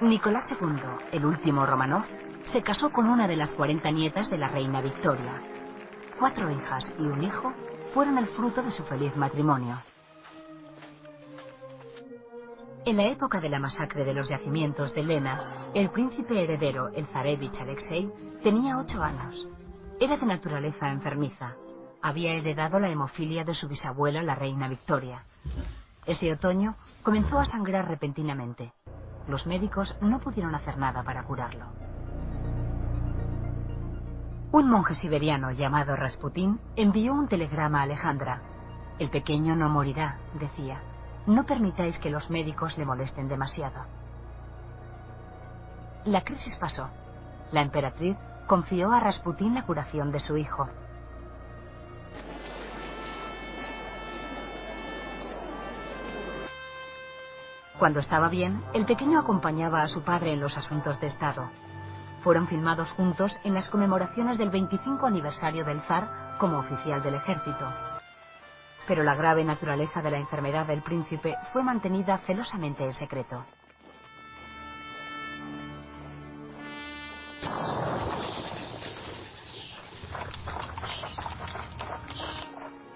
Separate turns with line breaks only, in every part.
Nicolás II, el último Románov, se casó con una de las 40 nietas de la reina Victoria. 4 hijas y un hijo fueron el fruto de su feliz matrimonio. En la época de la masacre de los yacimientos de Lena, el príncipe heredero, el zarevich Alexei, tenía 8 años. Era de naturaleza enfermiza. Había heredado la hemofilia de su bisabuela, la reina Victoria. Ese otoño comenzó a sangrar repentinamente. Los médicos no pudieron hacer nada para curarlo. Un monje siberiano llamado Rasputín envió un telegrama a Alejandra. El pequeño no morirá, decía. No permitáis que los médicos le molesten demasiado. La crisis pasó. La emperatriz confió a Rasputín la curación de su hijo. Cuando estaba bien, el pequeño acompañaba a su padre en los asuntos de Estado. Fueron filmados juntos en las conmemoraciones del 25 aniversario del zar como oficial del ejército. Pero la grave naturaleza de la enfermedad del príncipe fue mantenida celosamente en secreto.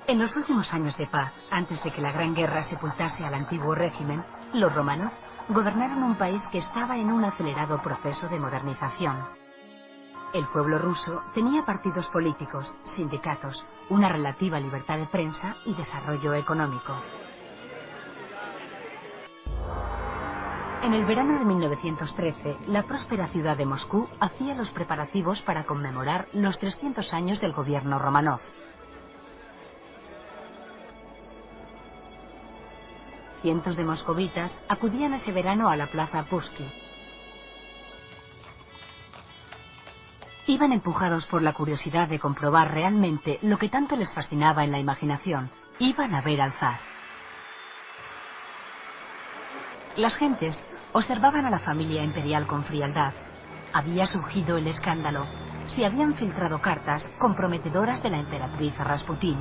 En los últimos años de paz, antes de que la Gran Guerra sepultase al antiguo régimen, los Románov gobernaron un país que estaba en un acelerado proceso de modernización. El pueblo ruso tenía partidos políticos, sindicatos, una relativa libertad de prensa y desarrollo económico. En el verano de 1913, la próspera ciudad de Moscú hacía los preparativos para conmemorar los 300 años del gobierno Románov. Cientos de moscovitas acudían ese verano a la plaza Pushkin. Iban empujados por la curiosidad de comprobar realmente lo que tanto les fascinaba en la imaginación. Iban a ver al zar. Las gentes observaban a la familia imperial con frialdad. Había surgido el escándalo. Se habían filtrado cartas comprometedoras de la emperatriz a Rasputín.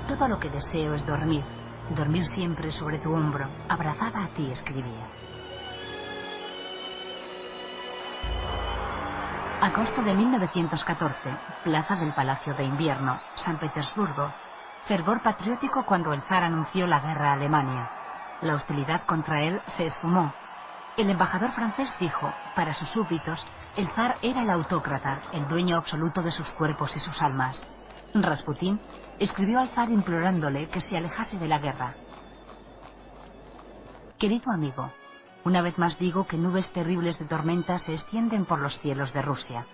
Todo lo que deseo es dormir. Dormir siempre sobre tu hombro, abrazada a ti, escribía. Agosto de 1914, plaza del Palacio de Invierno, San Petersburgo. Fervor patriótico cuando el zar anunció la guerra a Alemania. La hostilidad contra él se esfumó. El embajador francés dijo, para sus súbditos, el zar era el autócrata, el dueño absoluto de sus cuerpos y sus almas. Rasputín escribió al zar implorándole que se alejase de la guerra. Querido amigo, una vez más digo que nubes terribles de tormenta se extienden por los cielos de Rusia.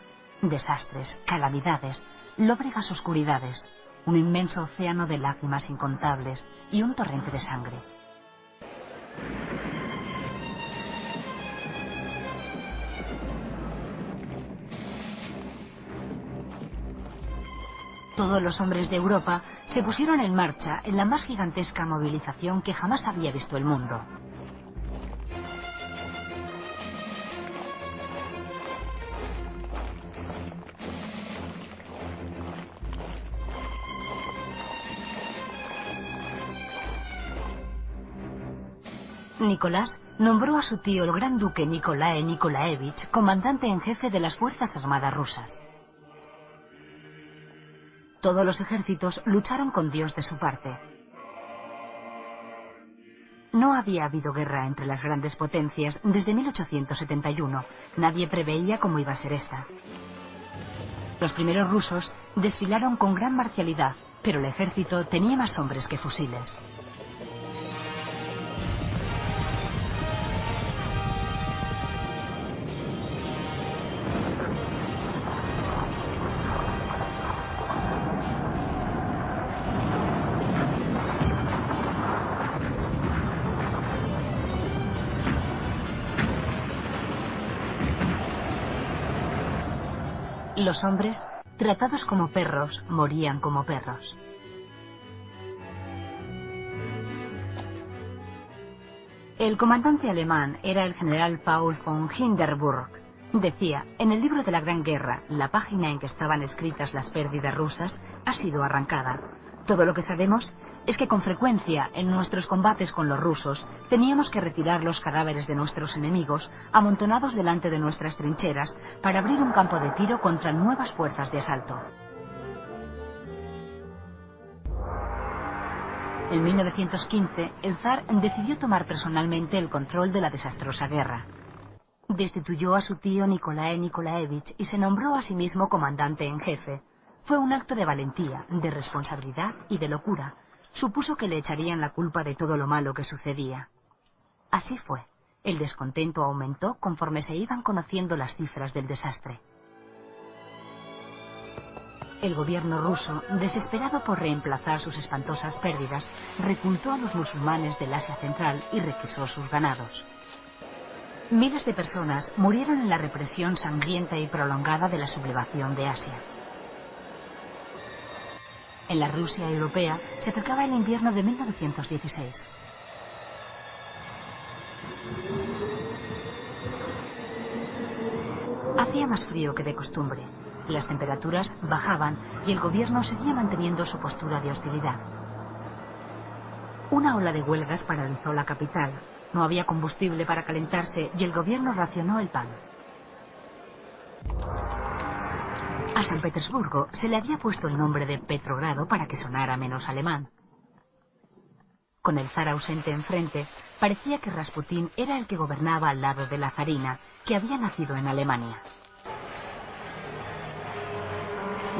Desastres, calamidades, lóbregas oscuridades, un inmenso océano de lágrimas incontables y un torrente de sangre. Todos los hombres de Europa se pusieron en marcha en la más gigantesca movilización que jamás había visto el mundo. Nicolás nombró a su tío el gran duque Nikolai Nikolaevich comandante en jefe de las Fuerzas Armadas rusas. Todos los ejércitos lucharon con Dios de su parte. No había habido guerra entre las grandes potencias desde 1871. Nadie preveía cómo iba a ser esta. Los primeros rusos desfilaron con gran marcialidad, pero el ejército tenía más hombres que fusiles. Los hombres, tratados como perros, morían como perros. El comandante alemán era el general Paul von Hindenburg. Decía, en el libro de la Gran Guerra, la página en que estaban escritas las pérdidas rusas ha sido arrancada. Todo lo que sabemos es que con frecuencia, en nuestros combates con los rusos, teníamos que retirar los cadáveres de nuestros enemigos, amontonados delante de nuestras trincheras, para abrir un campo de tiro contra nuevas fuerzas de asalto. En 1915, el zar decidió tomar personalmente el control de la desastrosa guerra. Destituyó a su tío Nikolai Nikolaevich y se nombró a sí mismo comandante en jefe. Fue un acto de valentía, de responsabilidad y de locura. Supuso que le echarían la culpa de todo lo malo que sucedía. Así fue. El descontento aumentó conforme se iban conociendo las cifras del desastre. El gobierno ruso, desesperado por reemplazar sus espantosas pérdidas, reclutó a los musulmanes del Asia Central y requisó sus ganados. Miles de personas murieron en la represión sangrienta y prolongada de la sublevación de Asia. En la Rusia europea se acercaba el invierno de 1916. Hacía más frío que de costumbre. Las temperaturas bajaban y el gobierno seguía manteniendo su postura de hostilidad. Una ola de huelgas paralizó la capital. No había combustible para calentarse y el gobierno racionó el pan. A San Petersburgo se le había puesto el nombre de Petrogrado para que sonara menos alemán. Con el zar ausente enfrente, parecía que Rasputín era el que gobernaba al lado de la zarina, que había nacido en Alemania.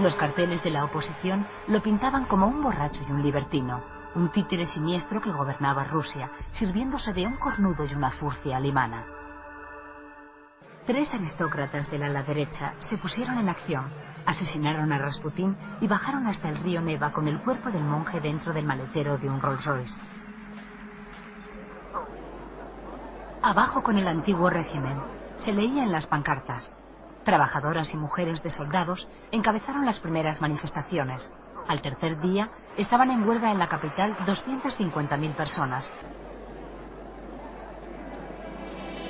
Los carteles de la oposición lo pintaban como un borracho y un libertino, un títere siniestro que gobernaba Rusia, sirviéndose de un cornudo y una furcia alemana. 3 aristócratas del ala derecha se pusieron en acción, asesinaron a Rasputín y bajaron hasta el río Neva con el cuerpo del monje dentro del maletero de un Rolls Royce. Abajo con el antiguo régimen, se leía en las pancartas. Trabajadoras y mujeres de soldados encabezaron las primeras manifestaciones. Al tercer día, estaban en huelga en la capital 250.000 personas.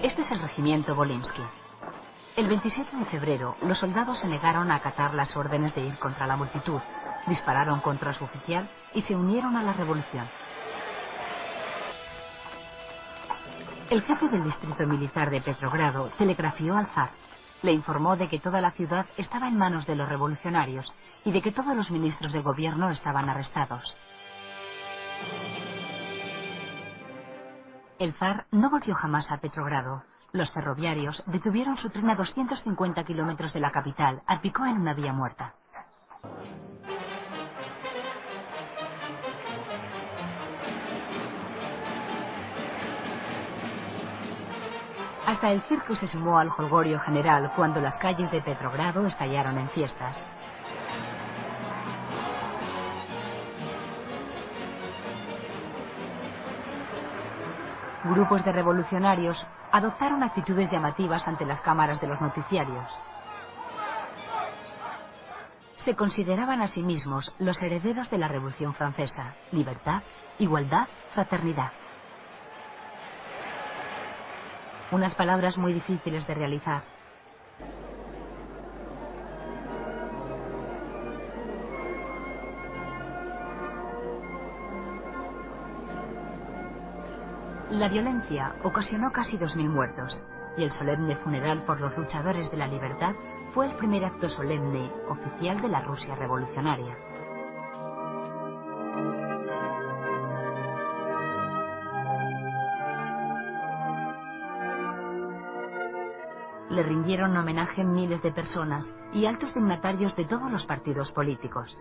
Este es el regimiento Volinsky. El 27 de febrero, los soldados se negaron a acatar las órdenes de ir contra la multitud, dispararon contra su oficial y se unieron a la revolución. El jefe del distrito militar de Petrogrado telegrafió al zar. Le informó de que toda la ciudad estaba en manos de los revolucionarios y de que todos los ministros de gobierno estaban arrestados. El zar no volvió jamás a Petrogrado. Los ferroviarios detuvieron su tren a 250 kilómetros de la capital, salpicó en una vía muerta. Hasta el circo se sumó al jolgorio general cuando las calles de Petrogrado estallaron en fiestas. Grupos de revolucionarios adoptaron actitudes llamativas ante las cámaras de los noticiarios. Se consideraban a sí mismos los herederos de la Revolución Francesa: libertad, igualdad, fraternidad. Unas palabras muy difíciles de realizar. La violencia ocasionó casi 2.000 muertos, y el solemne funeral por los luchadores de la libertad fue el primer acto solemne oficial de la Rusia revolucionaria. Le rindieron homenaje miles de personas y altos dignatarios de todos los partidos políticos.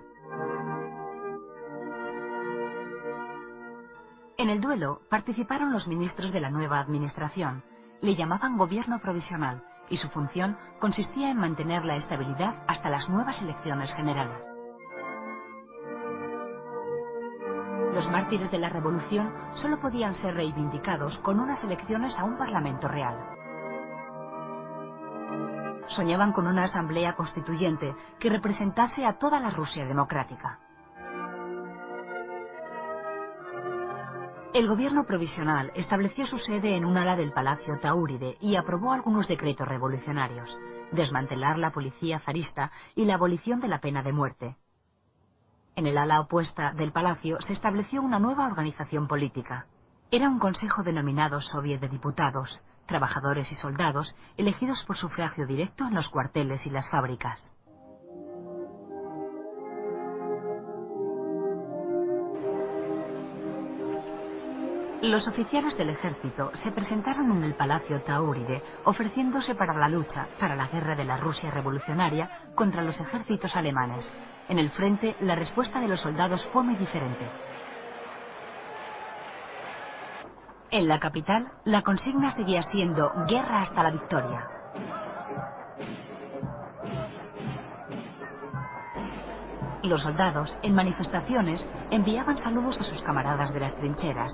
En el duelo participaron los ministros de la nueva administración. Le llamaban gobierno provisional y su función consistía en mantener la estabilidad hasta las nuevas elecciones generales. Los mártires de la revolución solo podían ser reivindicados con unas elecciones a un parlamento real. Soñaban con una asamblea constituyente que representase a toda la Rusia democrática. El gobierno provisional estableció su sede en un ala del Palacio Tauride y aprobó algunos decretos revolucionarios: desmantelar la policía zarista y la abolición de la pena de muerte. En el ala opuesta del palacio se estableció una nueva organización política. Era un consejo denominado Soviet de Diputados, trabajadores y soldados elegidos por sufragio directo en los cuarteles y las fábricas. Los oficiales del ejército se presentaron en el Palacio Tauride ofreciéndose para la lucha, para la guerra de la Rusia revolucionaria contra los ejércitos alemanes. En el frente, la respuesta de los soldados fue muy diferente. En la capital, la consigna seguía siendo guerra hasta la victoria. Los soldados, en manifestaciones, enviaban saludos a sus camaradas de las trincheras.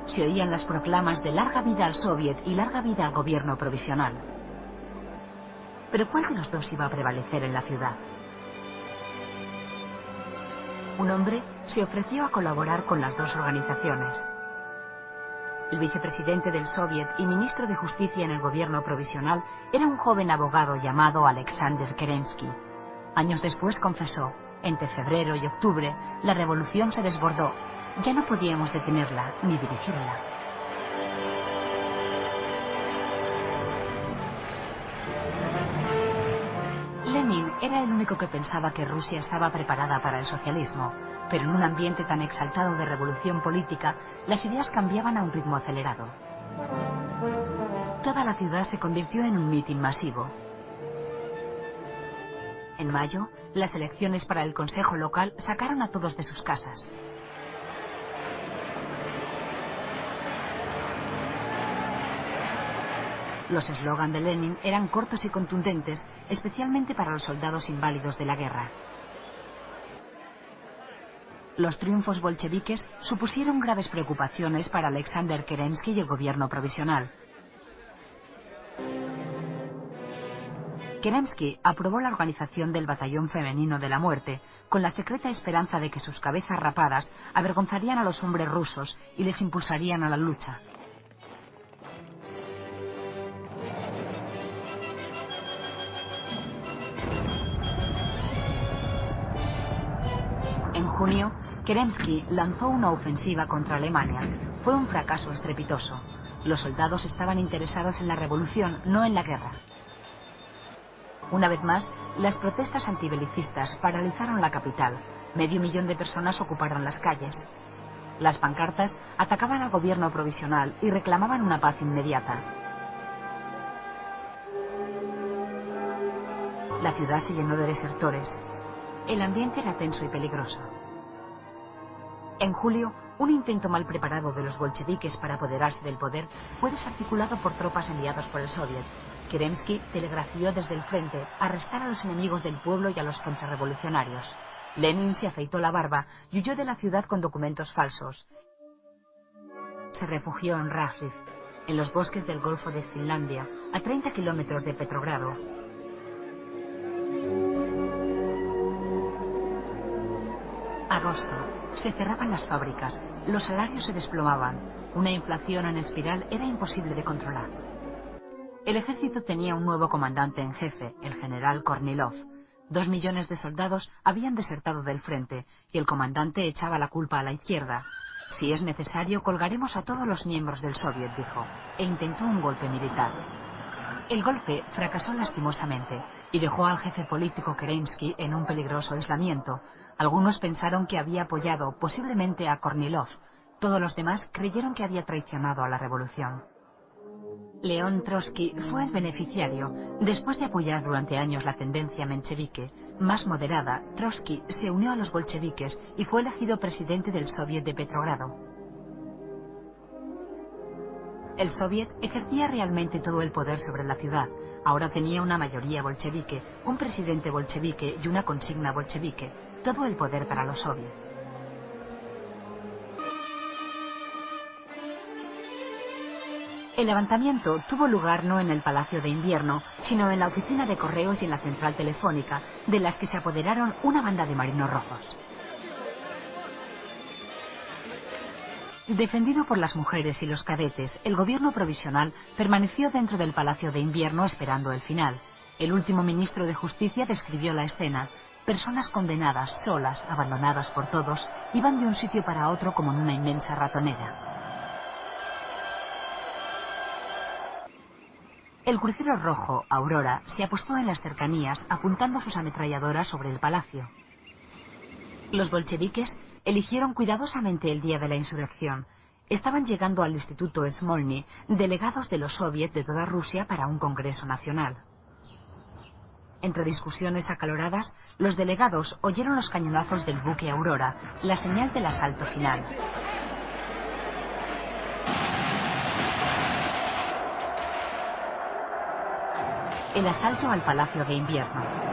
Se oían las proclamas de larga vida al Soviet y larga vida al gobierno provisional. Pero ¿cuál de los dos iba a prevalecer en la ciudad? Un hombre se ofreció a colaborar con las dos organizaciones. El vicepresidente del Soviet y ministro de Justicia en el gobierno provisional era un joven abogado llamado Alexander Kerensky. Años después confesó: entre febrero y octubre, la revolución se desbordó. Ya no podíamos detenerla ni dirigirla. Lenin era el único que pensaba que Rusia estaba preparada para el socialismo, pero en un ambiente tan exaltado de revolución política, las ideas cambiaban a un ritmo acelerado. Toda la ciudad se convirtió en un mitin masivo. En mayo, las elecciones para el consejo local sacaron a todos de sus casas. Los eslogans de Lenin eran cortos y contundentes, especialmente para los soldados inválidos de la guerra. Los triunfos bolcheviques supusieron graves preocupaciones para Alexander Kerensky y el gobierno provisional. Kerensky aprobó la organización del Batallón Femenino de la Muerte, con la secreta esperanza de que sus cabezas rapadas avergonzarían a los hombres rusos y les impulsarían a la lucha. En junio, Kerensky lanzó una ofensiva contra Alemania. Fue un fracaso estrepitoso. Los soldados estaban interesados en la revolución, no en la guerra. Una vez más, las protestas antibelicistas paralizaron la capital. 500.000 de personas ocuparon las calles. Las pancartas atacaban al gobierno provisional y reclamaban una paz inmediata. La ciudad se llenó de desertores. El ambiente era tenso y peligroso. En julio, un intento mal preparado de los bolcheviques para apoderarse del poder fue desarticulado por tropas enviadas por el Soviet. Kerensky telegrafió desde el frente arrestar a los enemigos del pueblo y a los contrarrevolucionarios. Lenin se afeitó la barba y huyó de la ciudad con documentos falsos. Se refugió en Rajliv, en los bosques del Golfo de Finlandia, a 30 kilómetros de Petrogrado. Agosto. Se cerraban las fábricas, los salarios se desplomaban, una inflación en espiral era imposible de controlar. El ejército tenía un nuevo comandante en jefe, el general Kornilov. 2 millones de soldados habían desertado del frente y el comandante echaba la culpa a la izquierda. Si es necesario, colgaremos a todos los miembros del Soviet, dijo, e intentó un golpe militar. El golpe fracasó lastimosamente y dejó al jefe político Kerensky en un peligroso aislamiento. Algunos pensaron que había apoyado posiblemente a Kornilov. Todos los demás creyeron que había traicionado a la revolución. León Trotsky fue el beneficiario. Después de apoyar durante años la tendencia menchevique más moderada, Trotsky se unió a los bolcheviques y fue elegido presidente del Soviet de Petrogrado. El Soviet ejercía realmente todo el poder sobre la ciudad. Ahora tenía una mayoría bolchevique, un presidente bolchevique y una consigna bolchevique. Todo el poder para los soviets. El levantamiento tuvo lugar no en el Palacio de Invierno, sino en la oficina de correos y en la central telefónica, de las que se apoderaron una banda de marinos rojos. Defendido por las mujeres y los cadetes, el gobierno provisional permaneció dentro del Palacio de Invierno esperando el final. El último ministro de Justicia describió la escena. Personas condenadas, solas, abandonadas por todos, iban de un sitio para otro como en una inmensa ratonera. El crucero rojo, Aurora, se apostó en las cercanías, apuntando sus ametralladoras sobre el palacio. Los bolcheviques eligieron cuidadosamente el día de la insurrección. Estaban llegando al Instituto Smolny delegados de los soviets de toda Rusia para un congreso nacional. Entre discusiones acaloradas, los delegados oyeron los cañonazos del buque Aurora, la señal del asalto final. El asalto al Palacio de Invierno.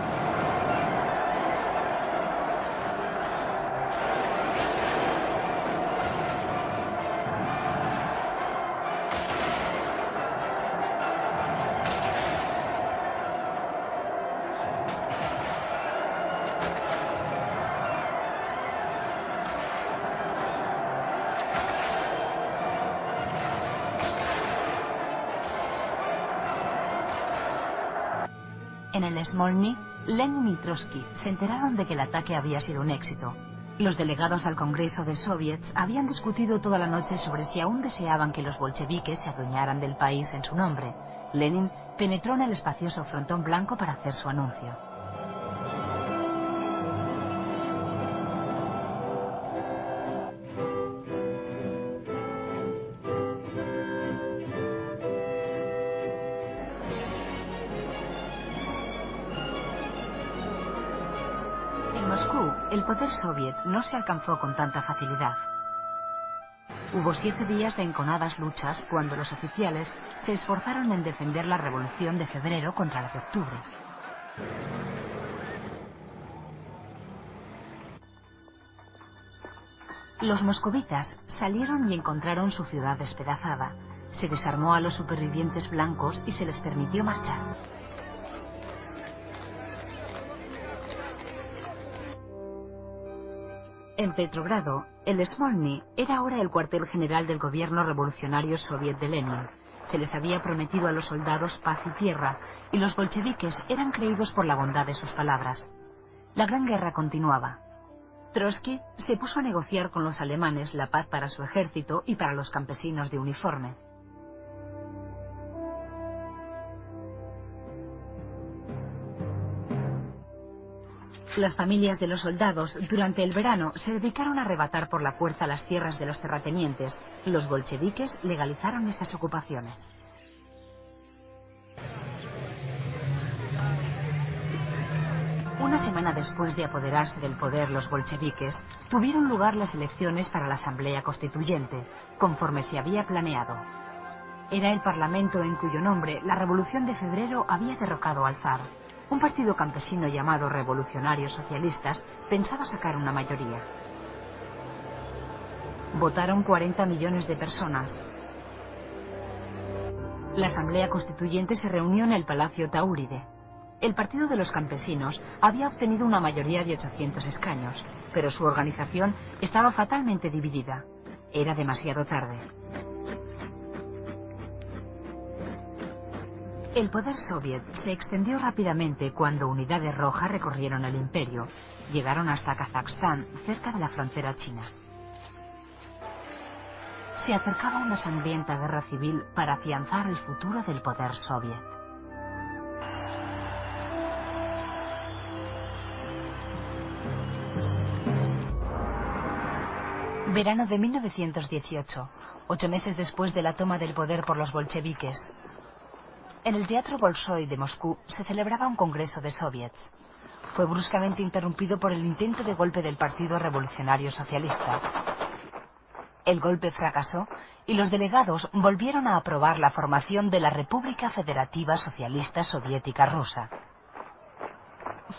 En el Smolny, Lenin y Trotsky se enteraron de que el ataque había sido un éxito. Los delegados al Congreso de Soviets habían discutido toda la noche sobre si aún deseaban que los bolcheviques se adueñaran del país en su nombre. Lenin penetró en el espacioso frontón blanco para hacer su anuncio. En Moscú, el poder soviet no se alcanzó con tanta facilidad. Hubo 7 días de enconadas luchas cuando los oficiales se esforzaron en defender la revolución de febrero contra la de octubre. Los moscovitas salieron y encontraron su ciudad despedazada. Se desarmó a los supervivientes blancos y se les permitió marchar. En Petrogrado, el Smolny era ahora el cuartel general del gobierno revolucionario soviet de Lenin. Se les había prometido a los soldados paz y tierra, y los bolcheviques eran creídos por la bondad de sus palabras. La gran guerra continuaba. Trotsky se puso a negociar con los alemanes la paz para su ejército y para los campesinos de uniforme. Las familias de los soldados, durante el verano, se dedicaron a arrebatar por la fuerza las tierras de los terratenientes. Los bolcheviques legalizaron estas ocupaciones. Una semana después de apoderarse del poder los bolcheviques, tuvieron lugar las elecciones para la Asamblea Constituyente, conforme se había planeado. Era el parlamento en cuyo nombre la Revolución de Febrero había derrocado al zar. Un partido campesino llamado Revolucionarios Socialistas pensaba sacar una mayoría. Votaron 40 millones de personas. La Asamblea Constituyente se reunió en el Palacio Tauride. El Partido de los Campesinos había obtenido una mayoría de 800 escaños, pero su organización estaba fatalmente dividida. Era demasiado tarde. El poder soviet se extendió rápidamente cuando unidades rojas recorrieron el imperio. Llegaron hasta Kazajstán, cerca de la frontera china. Se acercaba una sangrienta guerra civil para afianzar el futuro del poder soviet. Verano de 1918, 8 meses después de la toma del poder por los bolcheviques. En el Teatro Bolshoi de Moscú se celebraba un congreso de soviets. Fue bruscamente interrumpido por el intento de golpe del Partido Revolucionario Socialista. El golpe fracasó y los delegados volvieron a aprobar la formación de la República Federativa Socialista Soviética Rusa.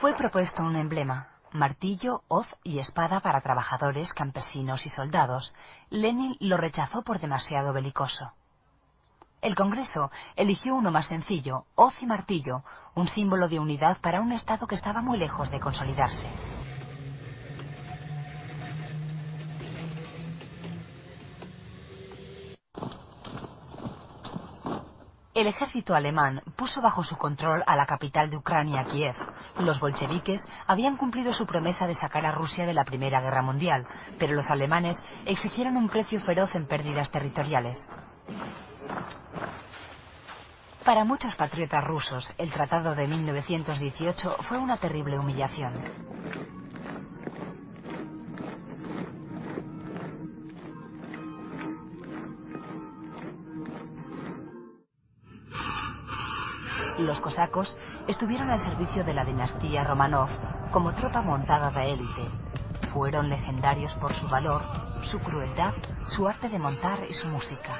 Fue propuesto un emblema: martillo, hoz y espada para trabajadores, campesinos y soldados. Lenin lo rechazó por demasiado belicoso. El Congreso eligió uno más sencillo, hoz y martillo, un símbolo de unidad para un Estado que estaba muy lejos de consolidarse. El ejército alemán puso bajo su control a la capital de Ucrania, Kiev. Los bolcheviques habían cumplido su promesa de sacar a Rusia de la Primera Guerra Mundial, pero los alemanes exigieron un precio feroz en pérdidas territoriales. Para muchos patriotas rusos, el Tratado de 1918 fue una terrible humillación. Los cosacos estuvieron al servicio de la dinastía Romanov como tropa montada de élite. Fueron legendarios por su valor, su crueldad, su arte de montar y su música.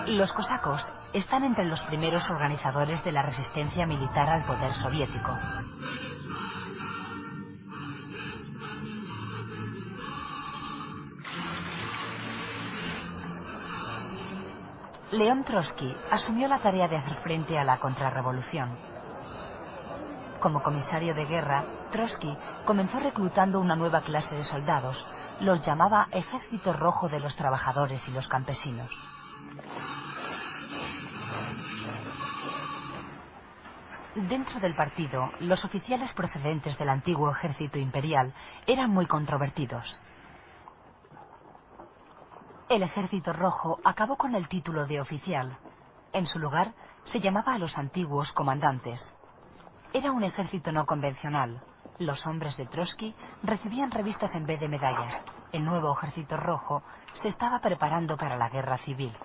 Los cosacos están entre los primeros organizadores de la resistencia militar al poder soviético. León Trotsky asumió la tarea de hacer frente a la contrarrevolución. Como comisario de guerra, Trotsky comenzó reclutando una nueva clase de soldados. Los llamaba Ejército Rojo de los Trabajadores y los Campesinos. Dentro del partido, los oficiales procedentes del antiguo ejército imperial eran muy controvertidos. El Ejército Rojo acabó con el título de oficial. En su lugar, se llamaba a los antiguos comandantes. Era un ejército no convencional. Los hombres de Trotsky recibían revistas en vez de medallas. El nuevo Ejército Rojo se estaba preparando para la guerra civil.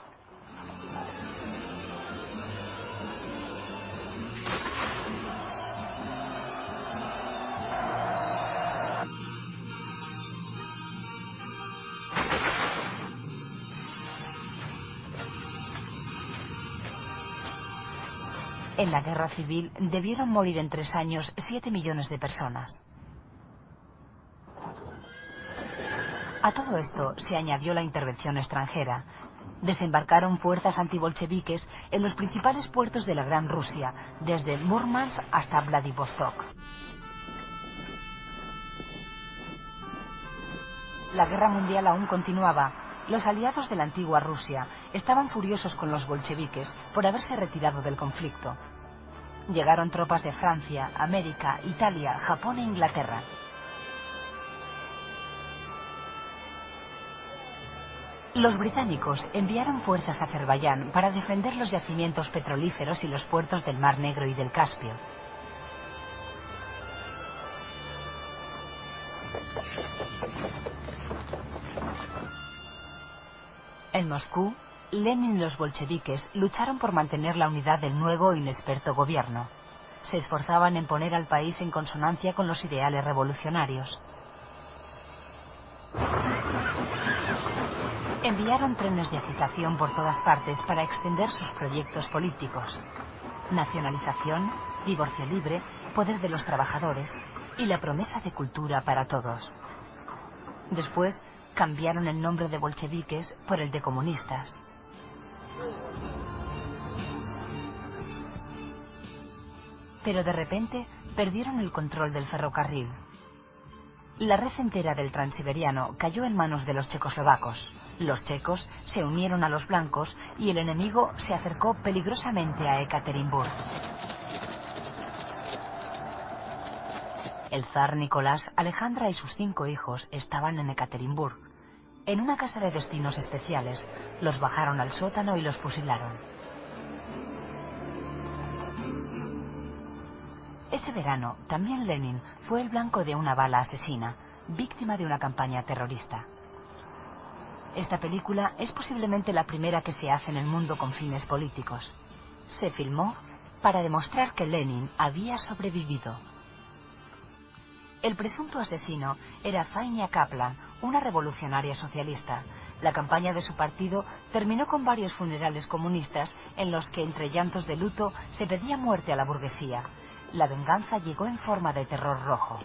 En la guerra civil debieron morir en 3 años 7 millones de personas. A todo esto se añadió la intervención extranjera. Desembarcaron fuerzas antibolcheviques en los principales puertos de la Gran Rusia, desde Murmansk hasta Vladivostok. La guerra mundial aún continuaba. Los aliados de la antigua Rusia estaban furiosos con los bolcheviques por haberse retirado del conflicto. Llegaron tropas de Francia, América, Italia, Japón e Inglaterra. Los británicos enviaron fuerzas a Azerbaiyán para defender los yacimientos petrolíferos y los puertos del Mar Negro y del Caspio. En Moscú, Lenin y los bolcheviques lucharon por mantener la unidad del nuevo e inexperto gobierno. Se esforzaban en poner al país en consonancia con los ideales revolucionarios. Enviaron trenes de agitación por todas partes para extender sus proyectos políticos. Nacionalización, divorcio libre, poder de los trabajadores y la promesa de cultura para todos. Después, cambiaron el nombre de bolcheviques por el de comunistas. Pero de repente perdieron el control del ferrocarril. La red entera del Transiberiano cayó en manos de los checoslovacos. Los checos se unieron a los blancos y el enemigo se acercó peligrosamente a Ekaterimburg. El zar Nicolás, Alejandra y sus 5 hijos estaban en Ekaterimburg. En una casa de destinos especiales, los bajaron al sótano y los fusilaron. Ese verano, también Lenin fue el blanco de una bala asesina, víctima de una campaña terrorista. Esta película es posiblemente la primera que se hace en el mundo con fines políticos. Se filmó para demostrar que Lenin había sobrevivido. El presunto asesino era Fania Kaplan, una revolucionaria socialista. La campaña de su partido terminó con varios funerales comunistas en los que, entre llantos de luto, se pedía muerte a la burguesía. La venganza llegó en forma de terror rojo.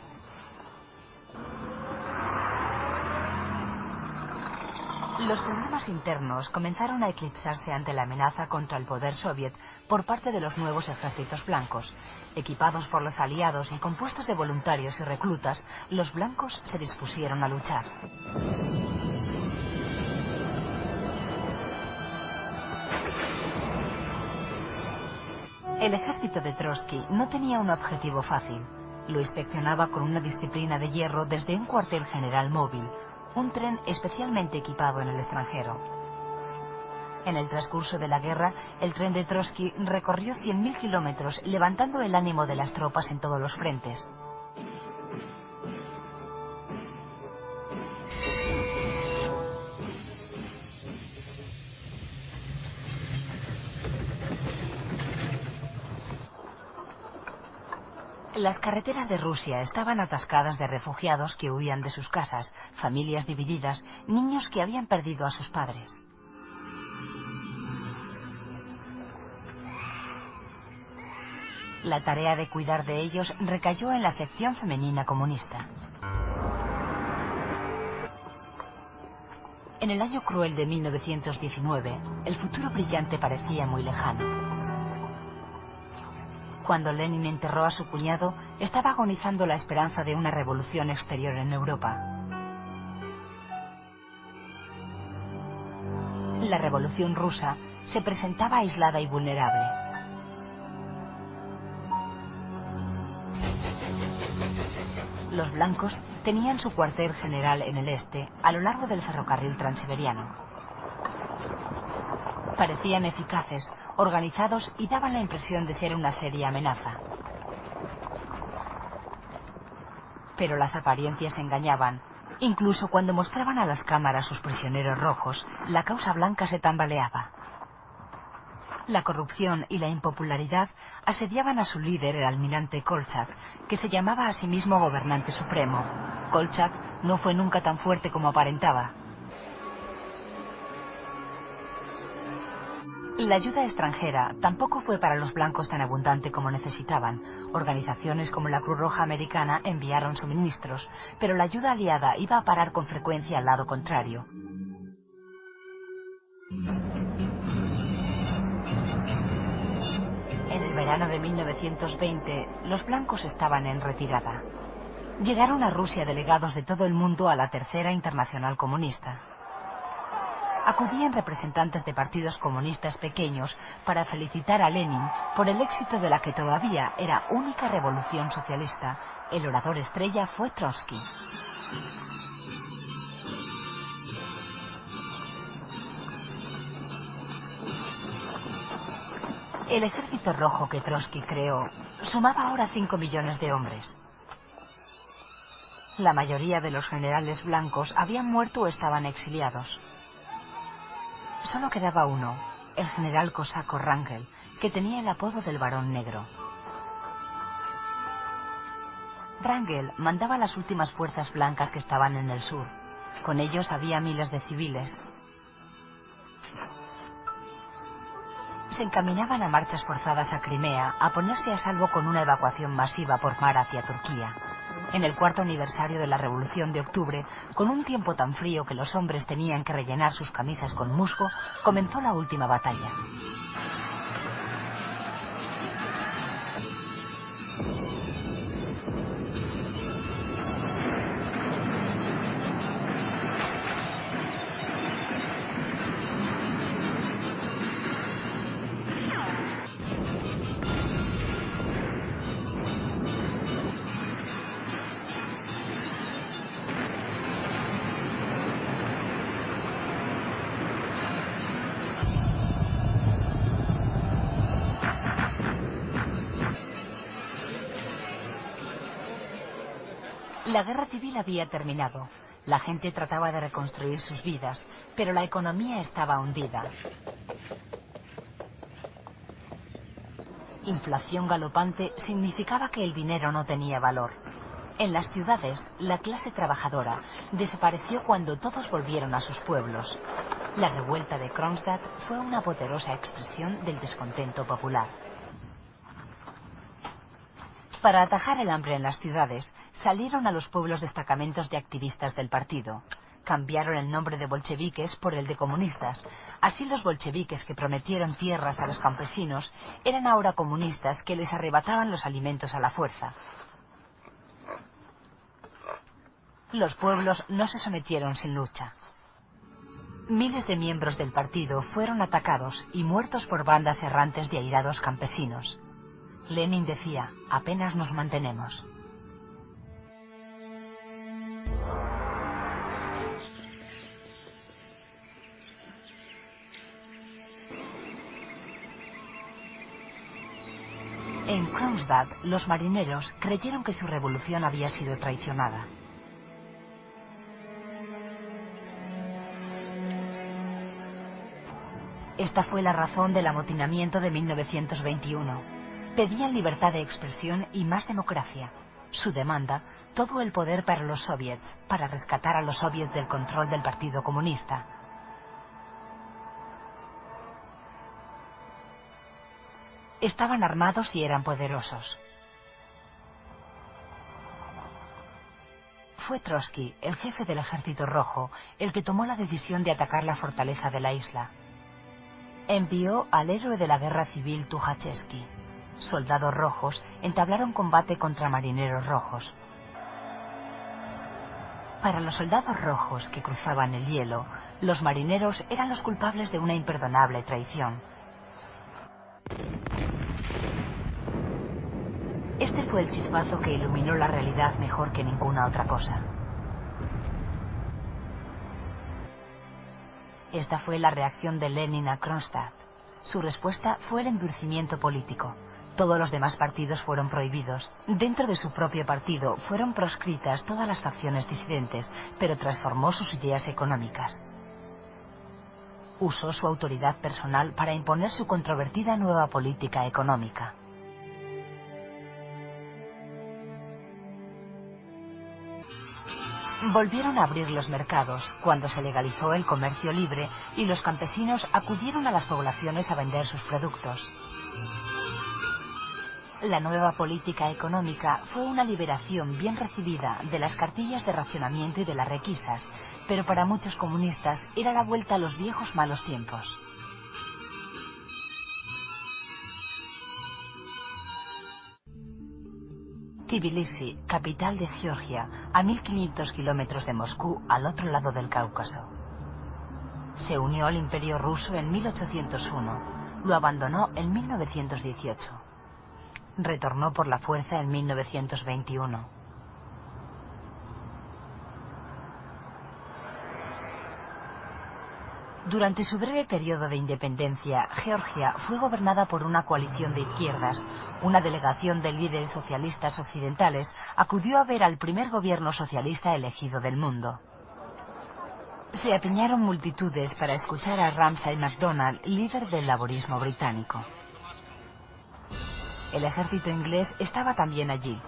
Los problemas internos comenzaron a eclipsarse ante la amenaza contra el poder soviet por parte de los nuevos ejércitos blancos. Equipados por los aliados y compuestos de voluntarios y reclutas, los blancos se dispusieron a luchar. El ejército de Trotsky no tenía un objetivo fácil. Lo inspeccionaba con una disciplina de hierro desde un cuartel general móvil, un tren especialmente equipado en el extranjero. En el transcurso de la guerra, el tren de Trotsky recorrió 100.000 kilómetros, levantando el ánimo de las tropas en todos los frentes. Las carreteras de Rusia estaban atascadas de refugiados que huían de sus casas, familias divididas, niños que habían perdido a sus padres. La tarea de cuidar de ellos recayó en la sección femenina comunista. En el año cruel de 1919, el futuro brillante parecía muy lejano. Cuando Lenin enterró a su cuñado, estaba agonizando la esperanza de una revolución exterior en Europa. La revolución rusa se presentaba aislada y vulnerable. Los blancos tenían su cuartel general en el este, a lo largo del ferrocarril transiberiano. Parecían eficaces, organizados y daban la impresión de ser una seria amenaza. Pero las apariencias engañaban. Incluso cuando mostraban a las cámaras sus prisioneros rojos, la causa blanca se tambaleaba. La corrupción y la impopularidad asediaban a su líder, el almirante Kolchak, que se llamaba a sí mismo gobernante supremo. Kolchak no fue nunca tan fuerte como aparentaba. La ayuda extranjera tampoco fue para los blancos tan abundante como necesitaban. Organizaciones como la Cruz Roja Americana enviaron suministros, pero la ayuda aliada iba a parar con frecuencia al lado contrario. En el verano de 1920, los blancos estaban en retirada. Llegaron a Rusia delegados de todo el mundo a la Tercera Internacional Comunista. Acudían representantes de partidos comunistas pequeños para felicitar a Lenin por el éxito de la que todavía era única revolución socialista. El orador estrella fue Trotsky. El ejército rojo que Trotsky creó sumaba ahora 5 millones de hombres. La mayoría de los generales blancos habían muerto o estaban exiliados. Solo quedaba uno, el general cosaco Wrangel, que tenía el apodo del Barón Negro. Wrangel mandaba las últimas fuerzas blancas que estaban en el sur. Con ellos había miles de civiles. Se encaminaban a marchas forzadas a Crimea, a ponerse a salvo con una evacuación masiva por mar hacia Turquía. En el 4º aniversario de la Revolución de Octubre, con un tiempo tan frío que los hombres tenían que rellenar sus camisas con musgo, comenzó la última batalla. La guerra civil había terminado. La gente trataba de reconstruir sus vidas, pero la economía estaba hundida. Inflación galopante significaba que el dinero no tenía valor. En las ciudades, la clase trabajadora desapareció cuando todos volvieron a sus pueblos. La revuelta de Kronstadt fue una poderosa expresión del descontento popular. Para atajar el hambre en las ciudades, salieron a los pueblos destacamentos de activistas del partido. Cambiaron el nombre de bolcheviques por el de comunistas. Así los bolcheviques que prometieron tierras a los campesinos eran ahora comunistas que les arrebataban los alimentos a la fuerza. Los pueblos no se sometieron sin lucha. Miles de miembros del partido fueron atacados y muertos por bandas errantes de airados campesinos. Lenin decía: apenas nos mantenemos. En Kronstadt, los marineros creyeron que su revolución había sido traicionada. Esta fue la razón del amotinamiento de 1921. Pedían libertad de expresión y más democracia. Su demanda: todo el poder para los soviets, para rescatar a los soviets del control del Partido Comunista. Estaban armados y eran poderosos. Fue Trotsky, el jefe del Ejército Rojo, el que tomó la decisión de atacar la fortaleza de la isla. Envió al héroe de la guerra civil Tukhachevsky. Soldados rojos entablaron combate contra marineros rojos. Para los soldados rojos que cruzaban el hielo, los marineros eran los culpables de una imperdonable traición. Este fue el chispazo que iluminó la realidad mejor que ninguna otra cosa. Esta fue la reacción de Lenin a Kronstadt. Su respuesta fue el endurecimiento político. Todos los demás partidos fueron prohibidos. Dentro de su propio partido fueron proscritas todas las facciones disidentes, pero transformó sus ideas económicas. Usó su autoridad personal para imponer su controvertida nueva política económica. Volvieron a abrir los mercados cuando se legalizó el comercio libre y los campesinos acudieron a las poblaciones a vender sus productos. La nueva política económica fue una liberación bien recibida de las cartillas de racionamiento y de las requisas, pero para muchos comunistas era la vuelta a los viejos malos tiempos. Tbilisi, capital de Georgia, a 1500 kilómetros de Moscú, al otro lado del Cáucaso. Se unió al Imperio Ruso en 1801, lo abandonó en 1918. Retornó por la fuerza en 1921. Durante su breve periodo de independencia, Georgia fue gobernada por una coalición de izquierdas. Una delegación de líderes socialistas occidentales acudió a ver al primer gobierno socialista elegido del mundo. Se apiñaron multitudes para escuchar a Ramsay MacDonald, líder del laborismo británico. El ejército inglés estaba también allí.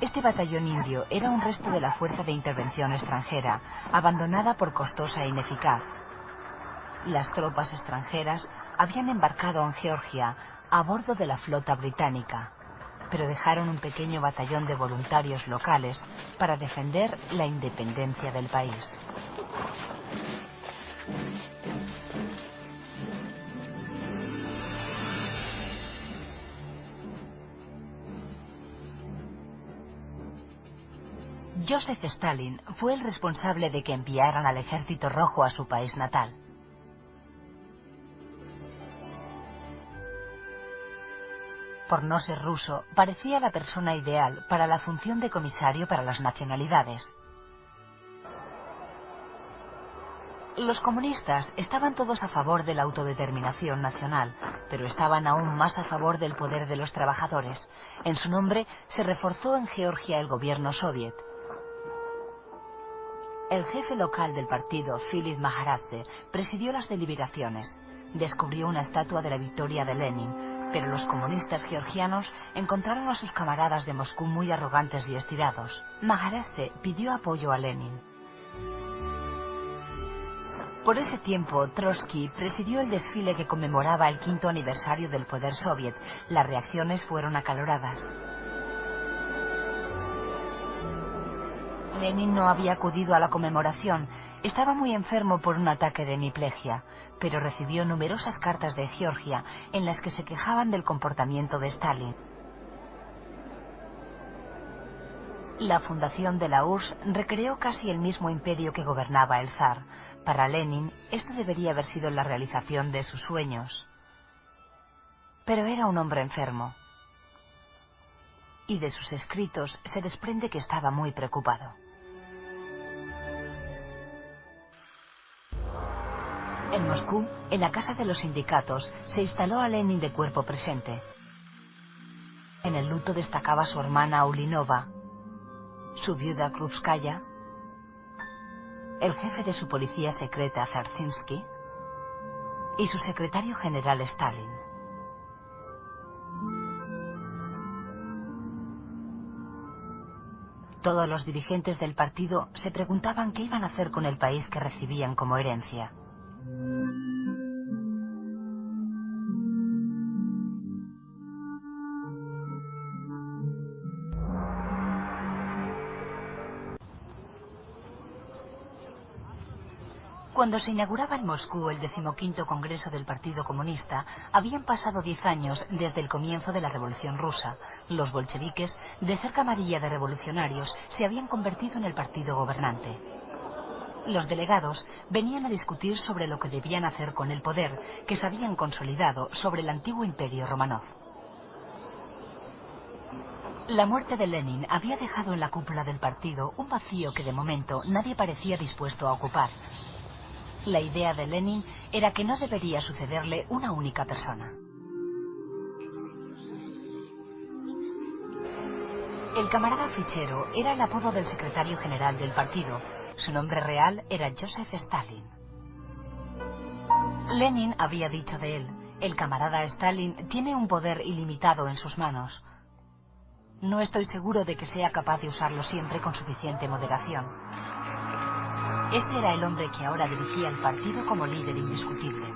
Este batallón indio era un resto de la fuerza de intervención extranjera, abandonada por costosa e ineficaz. Las tropas extranjeras habían embarcado en Georgia a bordo de la flota británica, pero dejaron un pequeño batallón de voluntarios locales para defender la independencia del país. Joseph Stalin fue el responsable de que enviaran al Ejército Rojo a su país natal. Por no ser ruso, parecía la persona ideal para la función de comisario para las nacionalidades. Los comunistas estaban todos a favor de la autodeterminación nacional, pero estaban aún más a favor del poder de los trabajadores. En su nombre se reforzó en Georgia el gobierno soviet. El jefe local del partido, Philip Maharadze, presidió las deliberaciones. Descubrió una estatua de la victoria de Lenin, pero los comunistas georgianos encontraron a sus camaradas de Moscú muy arrogantes y estirados. Maharadze pidió apoyo a Lenin. Por ese tiempo, Trotsky presidió el desfile que conmemoraba el 5º aniversario del poder soviet. Las reacciones fueron acaloradas. Lenin no había acudido a la conmemoración. Estaba muy enfermo por un ataque de hemiplegia, pero recibió numerosas cartas de Georgia en las que se quejaban del comportamiento de Stalin. La fundación de la URSS recreó casi el mismo imperio que gobernaba el zar. Para Lenin, esto debería haber sido la realización de sus sueños. Pero era un hombre enfermo. Y de sus escritos se desprende que estaba muy preocupado. En Moscú, en la casa de los sindicatos, se instaló a Lenin de cuerpo presente. En el luto destacaba su hermana Ulinova, su viuda Krupskaya, el jefe de su policía secreta Dzerzhinsky y su secretario general Stalin. Todos los dirigentes del partido se preguntaban qué iban a hacer con el país que recibían como herencia. Cuando se inauguraba en Moscú el 15º Congreso del Partido Comunista, habían pasado 10 años desde el comienzo de la Revolución Rusa. Los bolcheviques, de ser camarilla de revolucionarios, se habían convertido en el partido gobernante. Los delegados venían a discutir sobre lo que debían hacer con el poder que se habían consolidado sobre el antiguo imperio Romanov. La muerte de Lenin había dejado en la cúpula del partido un vacío que de momento nadie parecía dispuesto a ocupar. La idea de Lenin era que no debería sucederle una única persona. El camarada fichero era el apodo del secretario general del partido. Su nombre real era Joseph Stalin. Lenin había dicho de él: el camarada Stalin tiene un poder ilimitado en sus manos. No estoy seguro de que sea capaz de usarlo siempre con suficiente moderación. Este era el hombre que ahora dirigía el partido como líder indiscutible.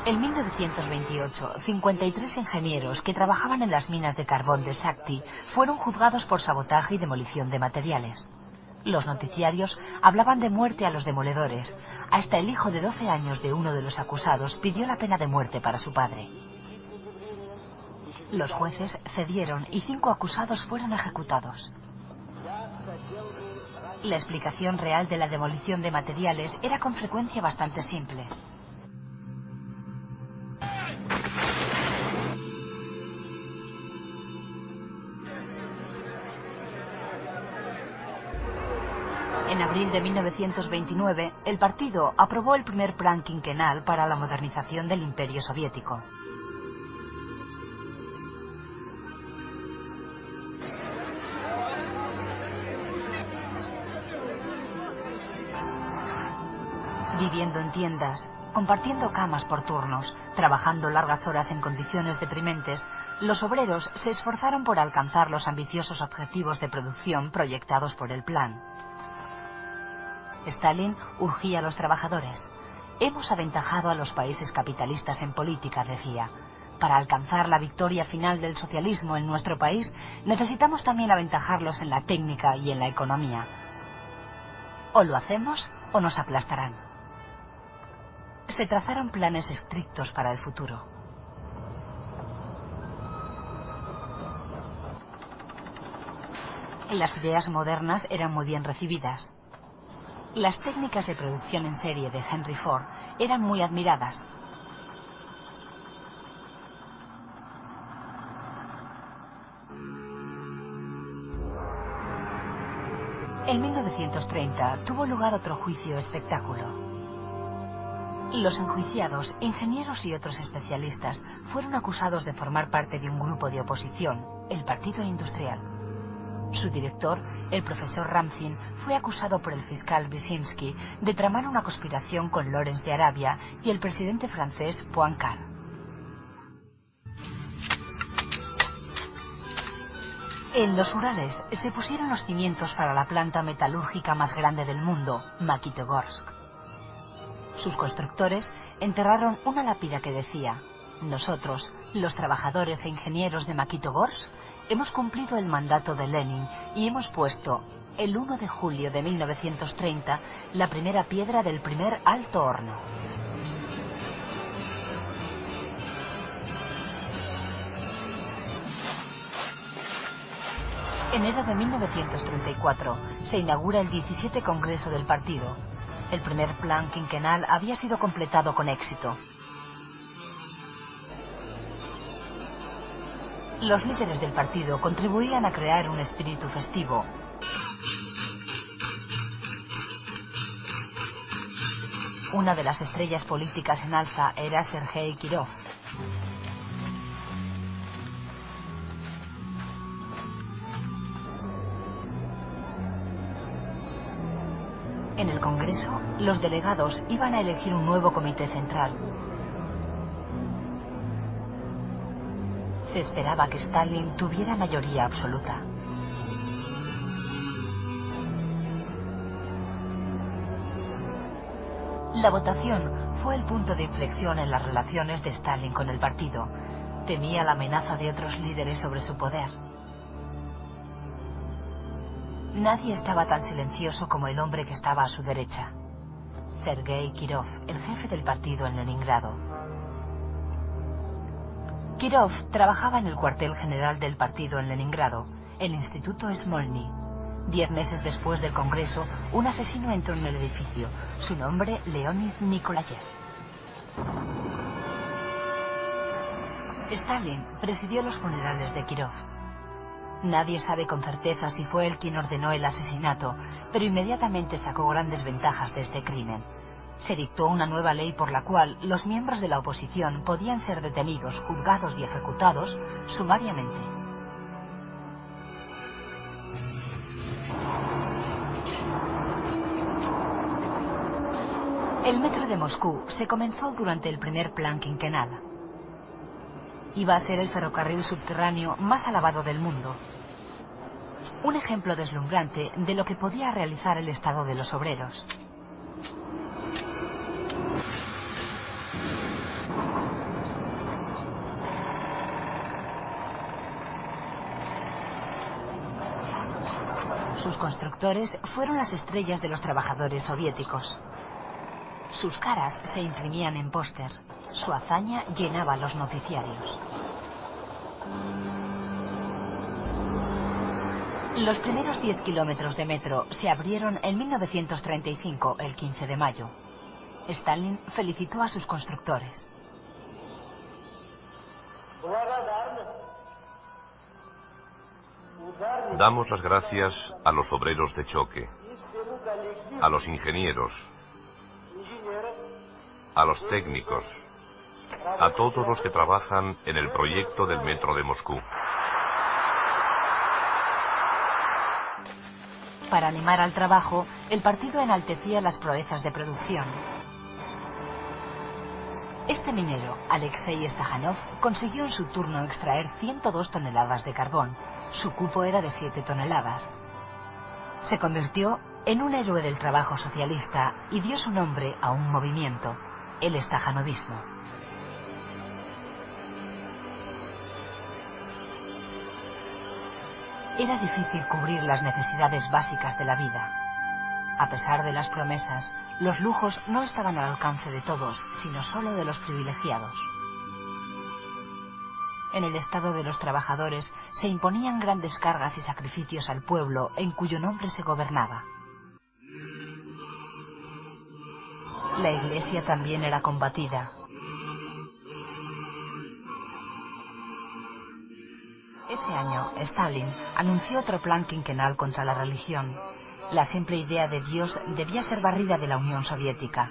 En 1928, 53 ingenieros que trabajaban en las minas de carbón de Shakti fueron juzgados por sabotaje y demolición de materiales. Los noticiarios hablaban de muerte a los demoledores. Hasta el hijo de 12 años de uno de los acusados pidió la pena de muerte para su padre. Los jueces cedieron y 5 acusados fueron ejecutados. La explicación real de la demolición de materiales era con frecuencia bastante simple. En abril de 1929, el partido aprobó el primer plan quinquenal para la modernización del Imperio Soviético. Viviendo en tiendas, compartiendo camas por turnos, trabajando largas horas en condiciones deprimentes, los obreros se esforzaron por alcanzar los ambiciosos objetivos de producción proyectados por el plan. Stalin urgía a los trabajadores. Hemos aventajado a los países capitalistas en política, decía. Para alcanzar la victoria final del socialismo en nuestro país, necesitamos también aventajarlos en la técnica y en la economía. O lo hacemos o nos aplastarán. Se trazaron planes estrictos para el futuro. Las ideas modernas eran muy bien recibidas. Las técnicas de producción en serie de Henry Ford eran muy admiradas. En 1930 tuvo lugar otro juicio espectáculo. Los enjuiciados, ingenieros y otros especialistas, fueron acusados de formar parte de un grupo de oposición, el Partido Industrial. Su director, el profesor Ramzin, fue acusado por el fiscal Wyszynski de tramar una conspiración con Lawrence de Arabia y el presidente francés Poincaré. En los Urales se pusieron los cimientos para la planta metalúrgica más grande del mundo, Magnitogorsk. Sus constructores enterraron una lápida que decía: nosotros, los trabajadores e ingenieros de Magnitogorsk, hemos cumplido el mandato de Lenin y hemos puesto, el 1 de julio de 1930, la primera piedra del primer alto horno. Enero de 1934 se inaugura el 17 Congreso del Partido. El primer plan quinquenal había sido completado con éxito. Los líderes del partido contribuían a crear un espíritu festivo. Una de las estrellas políticas en alza era Sergei Kirov. En el Congreso, los delegados iban a elegir un nuevo comité central. Se esperaba que Stalin tuviera mayoría absoluta. La votación fue el punto de inflexión en las relaciones de Stalin con el partido. Temía la amenaza de otros líderes sobre su poder. Nadie estaba tan silencioso como el hombre que estaba a su derecha, Sergei Kirov, el jefe del partido en Leningrado. Kirov trabajaba en el cuartel general del partido en Leningrado, el Instituto Smolny. 10 meses después del Congreso, un asesino entró en el edificio. Su nombre, Leonid Nikolayev. Stalin presidió los funerales de Kirov. Nadie sabe con certeza si fue él quien ordenó el asesinato, pero inmediatamente sacó grandes ventajas de este crimen. Se dictó una nueva ley por la cual los miembros de la oposición podían ser detenidos, juzgados y ejecutados sumariamente. El metro de Moscú se comenzó durante el primer plan quinquenal. Iba a ser el ferrocarril subterráneo más alabado del mundo. Un ejemplo deslumbrante de lo que podía realizar el Estado de los obreros. Sus constructores fueron las estrellas de los trabajadores soviéticos. Sus caras se imprimían en póster. Su hazaña llenaba los noticiarios. Los primeros 10 kilómetros de metro se abrieron en 1935, el 15 de mayo. Stalin felicitó a sus constructores.
Damos las gracias a los obreros de choque, a los ingenieros, a los técnicos, a todos los que trabajan en el proyecto del metro de Moscú.
Para animar al trabajo, el partido enaltecía las proezas de producción. Este minero, Alexei Stakhanov, consiguió en su turno extraer 102 toneladas de carbón. Su cupo era de 7 toneladas. Se convirtió en un héroe del trabajo socialista y dio su nombre a un movimiento, el stakhanovismo. Era difícil cubrir las necesidades básicas de la vida. A pesar de las promesas, los lujos no estaban al alcance de todos, sino solo de los privilegiados. En el estado de los trabajadores se imponían grandes cargas y sacrificios al pueblo en cuyo nombre se gobernaba. La iglesia también era combatida. Ese año, Stalin anunció otro plan quinquenal contra la religión. La simple idea de Dios debía ser barrida de la Unión Soviética.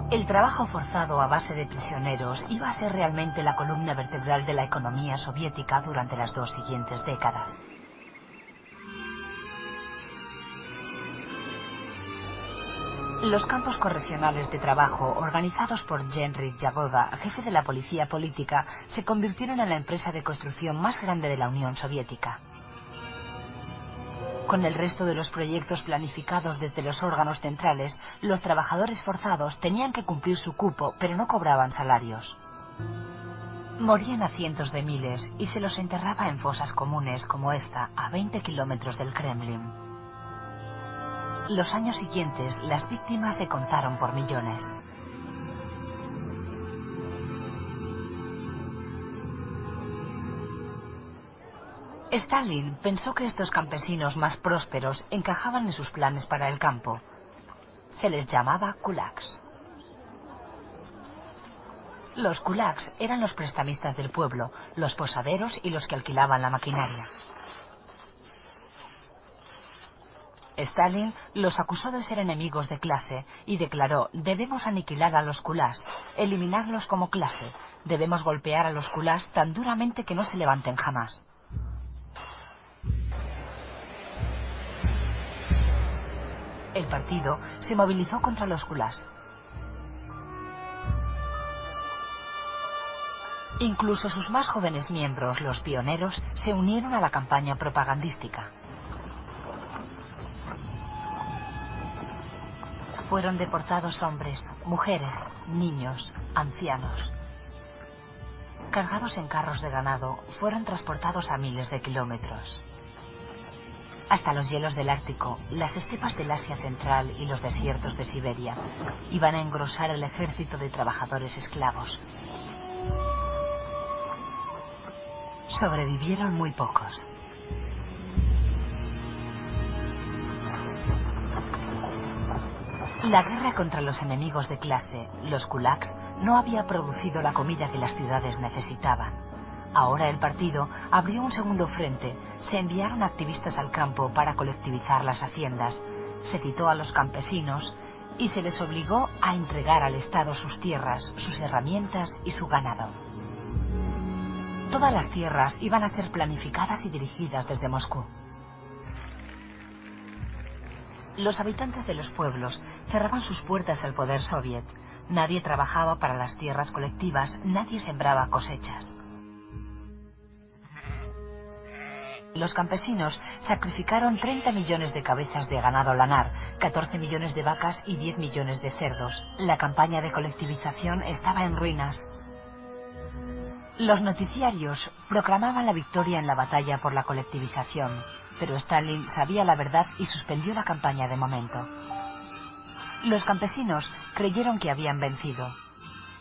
El trabajo forzado a base de prisioneros iba a ser realmente la columna vertebral de la economía soviética durante las 2 siguientes décadas. Los campos correccionales de trabajo, organizados por Henryk Yagoda, jefe de la policía política, se convirtieron en la empresa de construcción más grande de la Unión Soviética. Con el resto de los proyectos planificados desde los órganos centrales, los trabajadores forzados tenían que cumplir su cupo, pero no cobraban salarios. Morían a cientos de miles y se los enterraba en fosas comunes como esta, a 20 kilómetros del Kremlin. Los años siguientes, las víctimas se contaron por millones. Stalin pensó que estos campesinos más prósperos encajaban en sus planes para el campo. Se les llamaba kulaks. Los kulaks eran los prestamistas del pueblo, los posaderos y los que alquilaban la maquinaria. Stalin los acusó de ser enemigos de clase y declaró: debemos aniquilar a los kulaks, eliminarlos como clase, debemos golpear a los kulaks tan duramente que no se levanten jamás. El partido se movilizó contra los kulaks. Incluso sus más jóvenes miembros, los pioneros, se unieron a la campaña propagandística. Fueron deportados hombres, mujeres, niños, ancianos. Cargados en carros de ganado, fueron transportados a miles de kilómetros. Hasta los hielos del Ártico, las estepas del Asia Central y los desiertos de Siberia iban a engrosar el ejército de trabajadores esclavos. Sobrevivieron muy pocos. La guerra contra los enemigos de clase, los kulaks, no había producido la comida que las ciudades necesitaban. Ahora el partido abrió un segundo frente, se enviaron activistas al campo para colectivizar las haciendas, se citó a los campesinos y se les obligó a entregar al Estado sus tierras, sus herramientas y su ganado. Todas las tierras iban a ser planificadas y dirigidas desde Moscú. Los habitantes de los pueblos cerraban sus puertas al poder soviet. Nadie trabajaba para las tierras colectivas, nadie sembraba cosechas. Los campesinos sacrificaron 30 millones de cabezas de ganado lanar, 14 millones de vacas y 10 millones de cerdos. La campaña de colectivización estaba en ruinas. Los noticiarios proclamaban la victoria en la batalla por la colectivización, pero Stalin sabía la verdad y suspendió la campaña de momento. Los campesinos creyeron que habían vencido.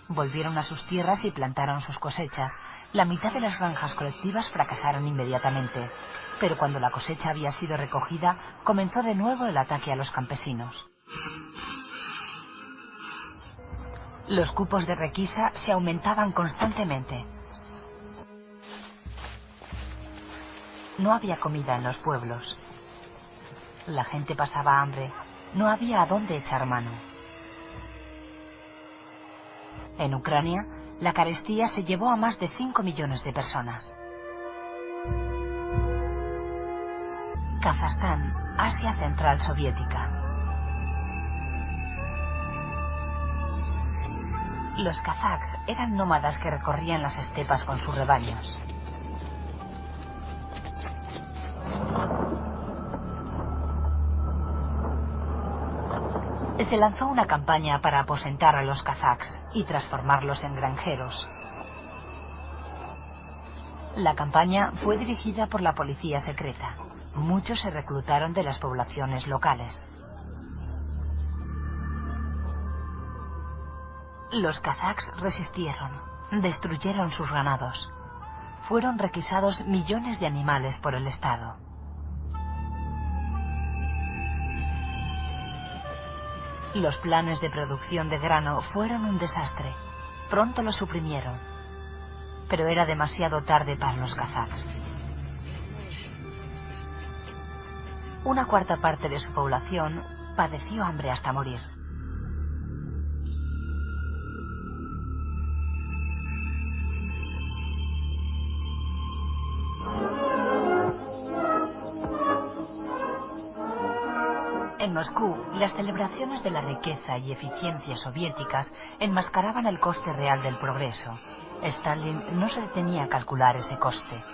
Volvieron a sus tierras y plantaron sus cosechas. La mitad de las granjas colectivas fracasaron inmediatamente, pero cuando la cosecha había sido recogida, comenzó de nuevo el ataque a los campesinos. Los cupos de requisa se aumentaban constantemente. No había comida en los pueblos. La gente pasaba hambre. No había a dónde echar mano. En Ucrania, la carestía se llevó a más de 5 millones de personas. Kazajstán, Asia Central Soviética. Los kazaks eran nómadas que recorrían las estepas con sus rebaños. Se lanzó una campaña para aposentar a los kazaks y transformarlos en granjeros. La campaña fue dirigida por la policía secreta. Muchos se reclutaron de las poblaciones locales. Los kazaks resistieron, destruyeron sus ganados. Fueron requisados millones de animales por el Estado. Los planes de producción de grano fueron un desastre. Pronto los suprimieron. Pero era demasiado tarde para los kazaks. Una cuarta parte de su población padeció hambre hasta morir. En Moscú, las celebraciones de la riqueza y eficiencia soviéticas enmascaraban el coste real del progreso. Stalin no se detenía a calcular ese coste.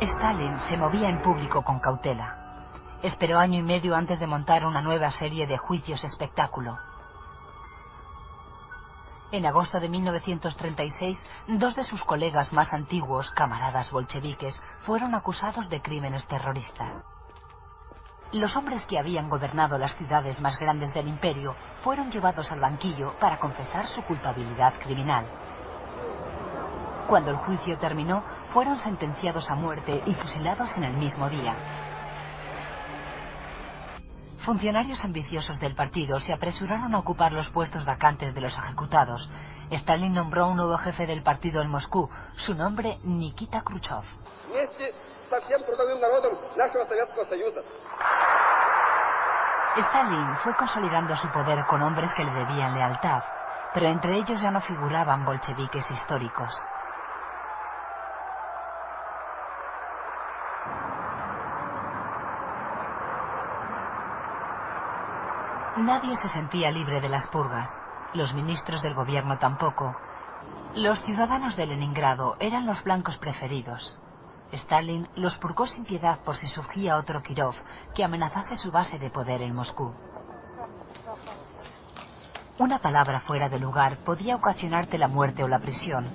Stalin se movía en público con cautela. Esperó año y medio antes de montar una nueva serie de juicios espectáculo. En agosto de 1936, dos de sus colegas más antiguos, camaradas bolcheviques, fueron acusados de crímenes terroristas. Los hombres que habían gobernado las ciudades más grandes del imperio fueron llevados al banquillo para confesar su culpabilidad criminal. Cuando el juicio terminó, fueron sentenciados a muerte y fusilados en el mismo día. Funcionarios ambiciosos del partido se apresuraron a ocupar los puestos vacantes de los ejecutados. Stalin nombró un nuevo jefe del partido en Moscú, su nombre Nikita Khrushchev. Stalin fue consolidando su poder con hombres que le debían lealtad, pero entre ellos ya no figuraban bolcheviques históricos. Nadie se sentía libre de las purgas, los ministros del gobierno tampoco. Los ciudadanos de Leningrado eran los blancos preferidos. Stalin los purgó sin piedad por si surgía otro Kirov que amenazase su base de poder en Moscú. Una palabra fuera de lugar podía ocasionarte la muerte o la prisión.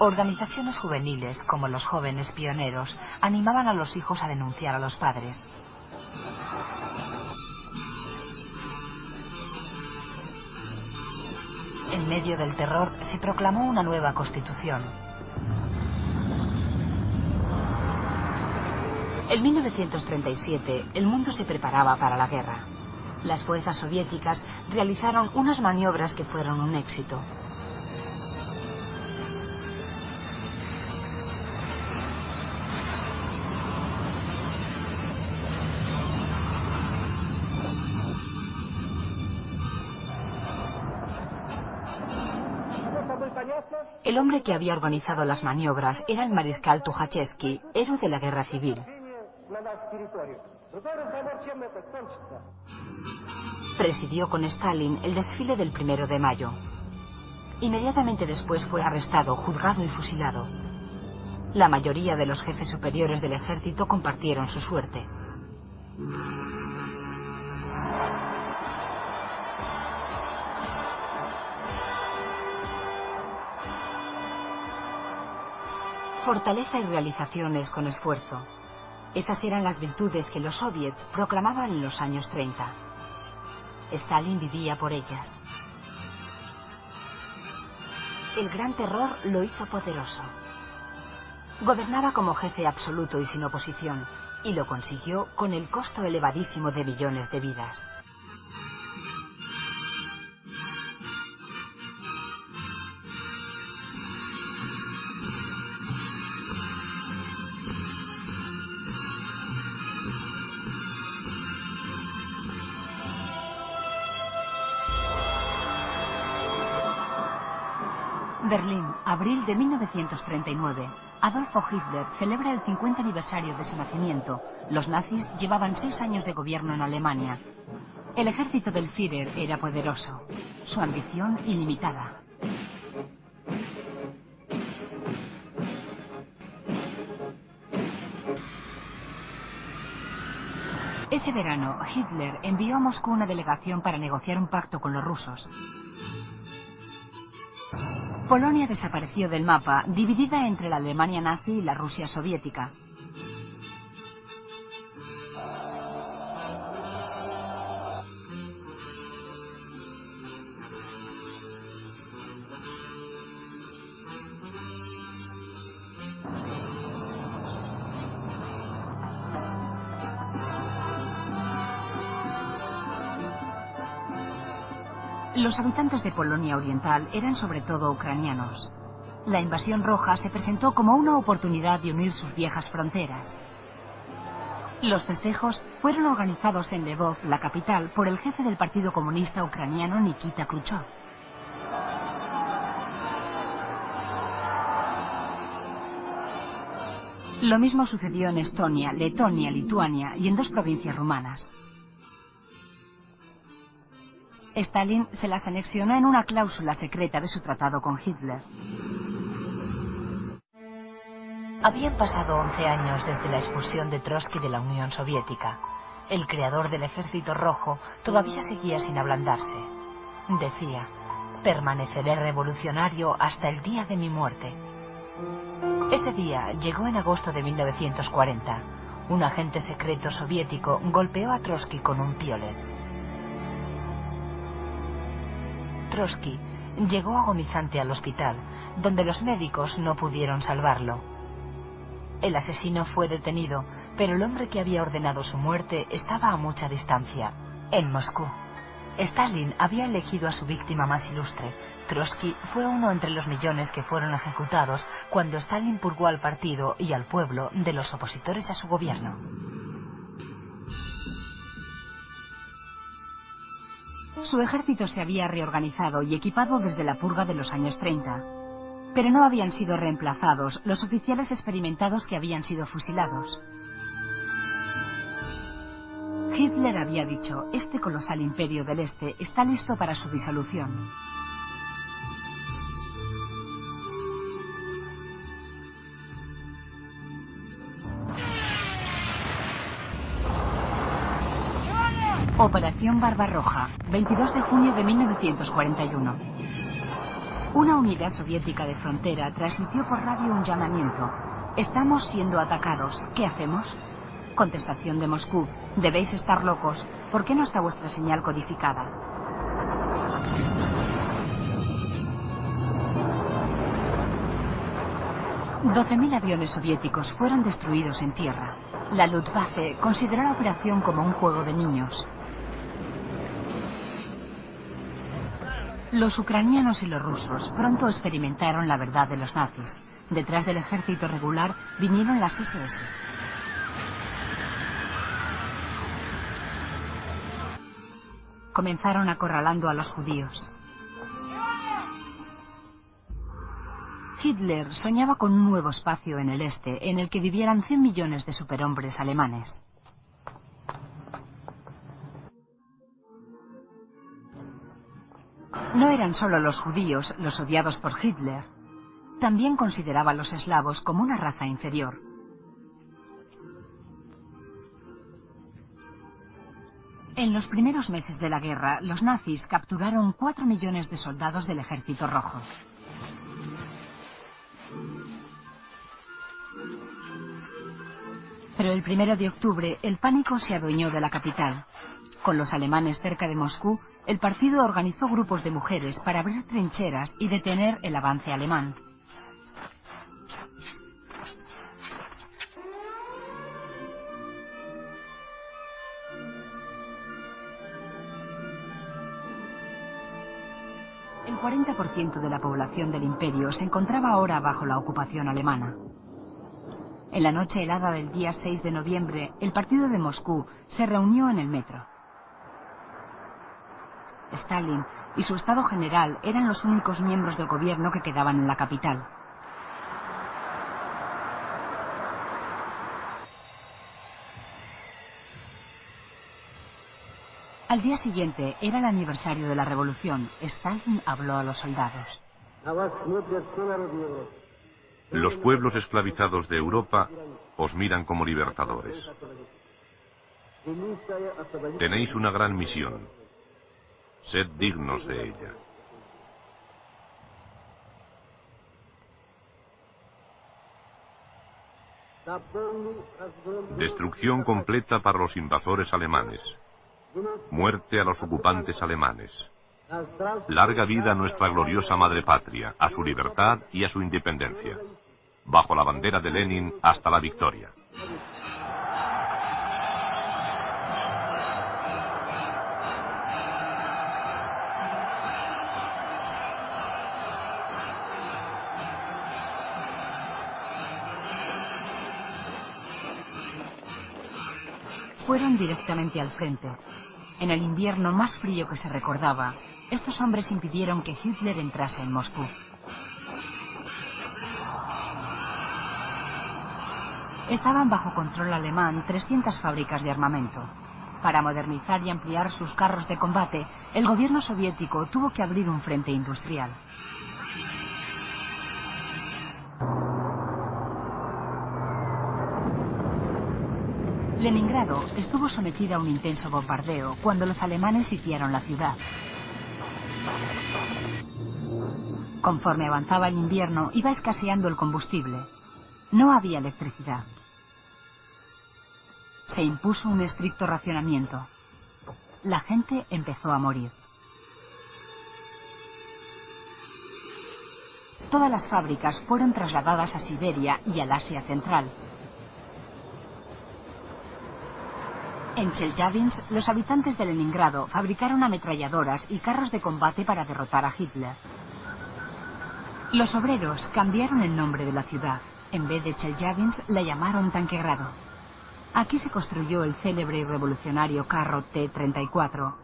Organizaciones juveniles, como los jóvenes pioneros, animaban a los hijos a denunciar a los padres. En medio del terror se proclamó una nueva constitución. En 1937, el mundo se preparaba para la guerra. Las fuerzas soviéticas realizaron unas maniobras que fueron un éxito. El hombre que había organizado las maniobras era el mariscal Tukhachevsky, héroe de la guerra civil. Presidió con Stalin el desfile del 1 de mayo. Inmediatamente después fue arrestado, juzgado y fusilado. La mayoría de los jefes superiores del ejército compartieron su suerte. Fortaleza y realizaciones con esfuerzo. Esas eran las virtudes que los soviets proclamaban en los años 30. Stalin vivía por ellas. El gran terror lo hizo poderoso. Gobernaba como jefe absoluto y sin oposición, y lo consiguió con el costo elevadísimo de millones de vidas. Berlín, abril de 1939. Adolfo Hitler celebra el 50 aniversario de su nacimiento. Los nazis llevaban 6 años de gobierno en Alemania. El ejército del Führer era poderoso, su ambición ilimitada. Ese verano, Hitler envió a Moscú una delegación para negociar un pacto con los rusos. Polonia desapareció del mapa, dividida entre la Alemania nazi y la Rusia soviética. Los habitantes de Polonia Oriental eran sobre todo ucranianos. La invasión roja se presentó como una oportunidad de unir sus viejas fronteras. Los festejos fueron organizados en Lvov, la capital, por el jefe del Partido Comunista Ucraniano Nikita Khrushchev. Lo mismo sucedió en Estonia, Letonia, Lituania y en 2 provincias rumanas. Stalin se las anexionó en una cláusula secreta de su tratado con Hitler. Habían pasado 11 años desde la expulsión de Trotsky de la Unión Soviética. El creador del Ejército Rojo todavía seguía sin ablandarse. Decía: permaneceré revolucionario hasta el día de mi muerte. Ese día llegó en agosto de 1940. Un agente secreto soviético golpeó a Trotsky con un piolet. Trotsky llegó agonizante al hospital, donde los médicos no pudieron salvarlo. El asesino fue detenido, pero el hombre que había ordenado su muerte estaba a mucha distancia, en Moscú. Stalin había elegido a su víctima más ilustre. Trotsky fue uno entre los millones que fueron ejecutados cuando Stalin purgó al partido y al pueblo de los opositores a su gobierno. Su ejército se había reorganizado y equipado desde la purga de los años 30. Pero no habían sido reemplazados los oficiales experimentados que habían sido fusilados. Hitler había dicho: este colosal imperio del Este está listo para su disolución. Operación Barbarroja, 22 de junio de 1941. Una unidad soviética de frontera transmitió por radio un llamamiento: estamos siendo atacados, ¿qué hacemos? Contestación de Moscú: debéis estar locos, ¿por qué no está vuestra señal codificada? $12.000 aviones soviéticos fueron destruidos en tierra. La Luftwaffe consideró la operación como un juego de niños. Los ucranianos y los rusos pronto experimentaron la verdad de los nazis. Detrás del ejército regular vinieron las SS. Comenzaron acorralando a los judíos. Hitler soñaba con un nuevo espacio en el este en el que vivieran 100 millones de superhombres alemanes. No eran solo los judíos los odiados por Hitler. También consideraba a los eslavos como una raza inferior. En los primeros meses de la guerra, los nazis capturaron 4 millones de soldados del Ejército Rojo. Pero el 1 de octubre, el pánico se adueñó de la capital. Con los alemanes cerca de Moscú, el partido organizó grupos de mujeres para abrir trincheras y detener el avance alemán. El 40% de la población del imperio se encontraba ahora bajo la ocupación alemana. En la noche helada del día 6 de noviembre, el partido de Moscú se reunió en el metro. Stalin y su Estado General eran los únicos miembros del gobierno que quedaban en la capital. Al día siguiente era el aniversario de la revolución. Stalin habló a los soldados.
Los pueblos esclavizados de Europa os miran como libertadores. Tenéis una gran misión. Sed dignos de ella. Destrucción completa para los invasores alemanes. Muerte a los ocupantes alemanes. Larga vida a nuestra gloriosa madre patria, a su libertad y a su independencia. Bajo la bandera de Lenin hasta la victoria.
Fueron directamente al frente. En el invierno más frío que se recordaba, estos hombres impidieron que Hitler entrase en Moscú. Estaban bajo control alemán 300 fábricas de armamento. Para modernizar y ampliar sus carros de combate, el gobierno soviético tuvo que abrir un frente industrial. Leningrado estuvo sometida a un intenso bombardeo cuando los alemanes sitiaron la ciudad. Conforme avanzaba el invierno, iba escaseando el combustible. No había electricidad. Se impuso un estricto racionamiento. La gente empezó a morir. Todas las fábricas fueron trasladadas a Siberia y al Asia Central. En Chelyabinsk, los habitantes de Leningrado fabricaron ametralladoras y carros de combate para derrotar a Hitler. Los obreros cambiaron el nombre de la ciudad. En vez de Chelyabinsk, la llamaron Tanquegrado. Aquí se construyó el célebre y revolucionario carro T-34.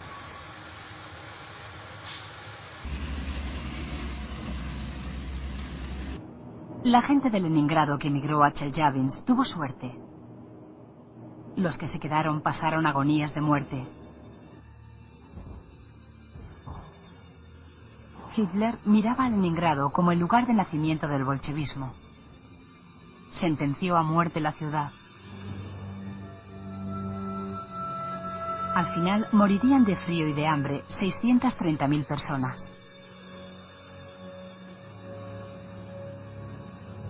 La gente de Leningrado que emigró a Chelyabinsk tuvo suerte. Los que se quedaron pasaron agonías de muerte. Hitler miraba a Leningrado como el lugar de nacimiento del bolchevismo. Sentenció a muerte la ciudad. Al final morirían de frío y de hambre 630.000 personas.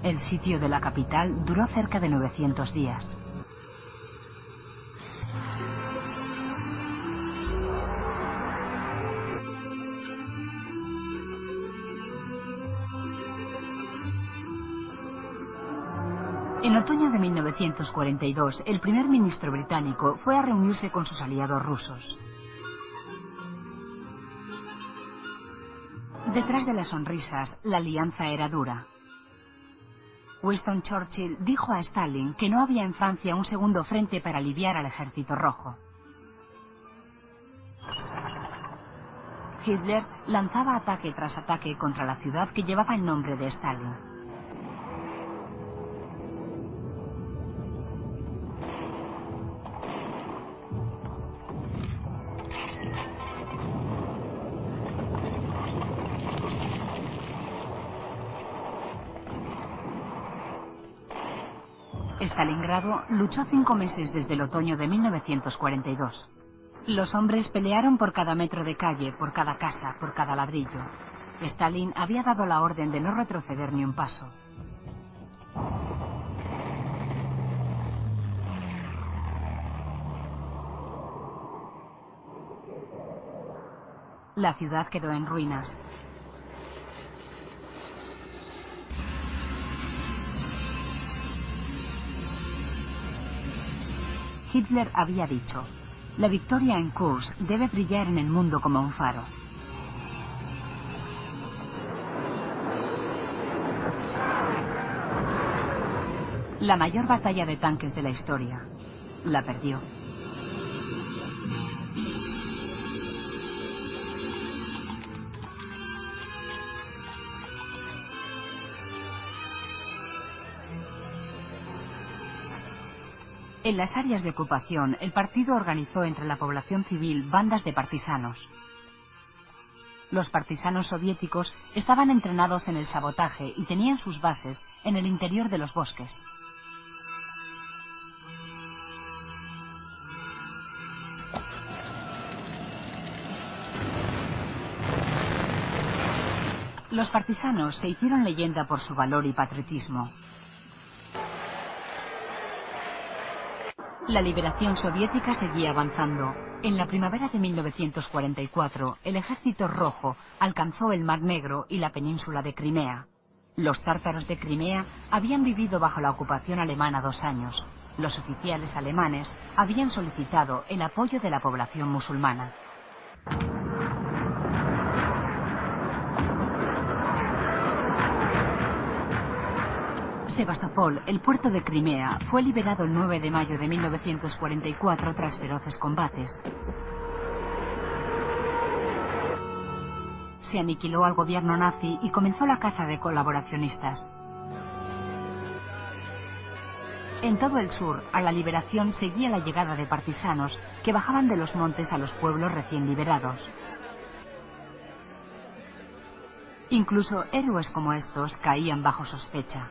El sitio de la capital duró cerca de 900 días. En otoño de 1942, el primer ministro británico fue a reunirse con sus aliados rusos. Detrás de las sonrisas, la alianza era dura. Winston Churchill dijo a Stalin que no había en Francia un segundo frente para aliviar al ejército rojo. Hitler lanzaba ataque tras ataque contra la ciudad que llevaba el nombre de Stalin. Stalingrado luchó 5 meses desde el otoño de 1942. Los hombres pelearon por cada metro de calle, por cada casa, por cada ladrillo. Stalin había dado la orden de no retroceder ni un paso. La ciudad quedó en ruinas. Hitler había dicho: la victoria en Kursk debe brillar en el mundo como un faro. La mayor batalla de tanques de la historia. La perdió. En las áreas de ocupación, el partido organizó entre la población civil bandas de partisanos. Los partisanos soviéticos estaban entrenados en el sabotaje y tenían sus bases en el interior de los bosques. Los partisanos se hicieron leyenda por su valor y patriotismo. La liberación soviética seguía avanzando. En la primavera de 1944, el Ejército Rojo alcanzó el Mar Negro y la península de Crimea. Los tártaros de Crimea habían vivido bajo la ocupación alemana 2 años. Los oficiales alemanes habían solicitado el apoyo de la población musulmana. Sebastopol, el puerto de Crimea, fue liberado el 9 de mayo de 1944 tras feroces combates. Se aniquiló al gobierno nazi y comenzó la caza de colaboracionistas. En todo el sur, a la liberación seguía la llegada de partisanos que bajaban de los montes a los pueblos recién liberados. Incluso héroes como estos caían bajo sospecha.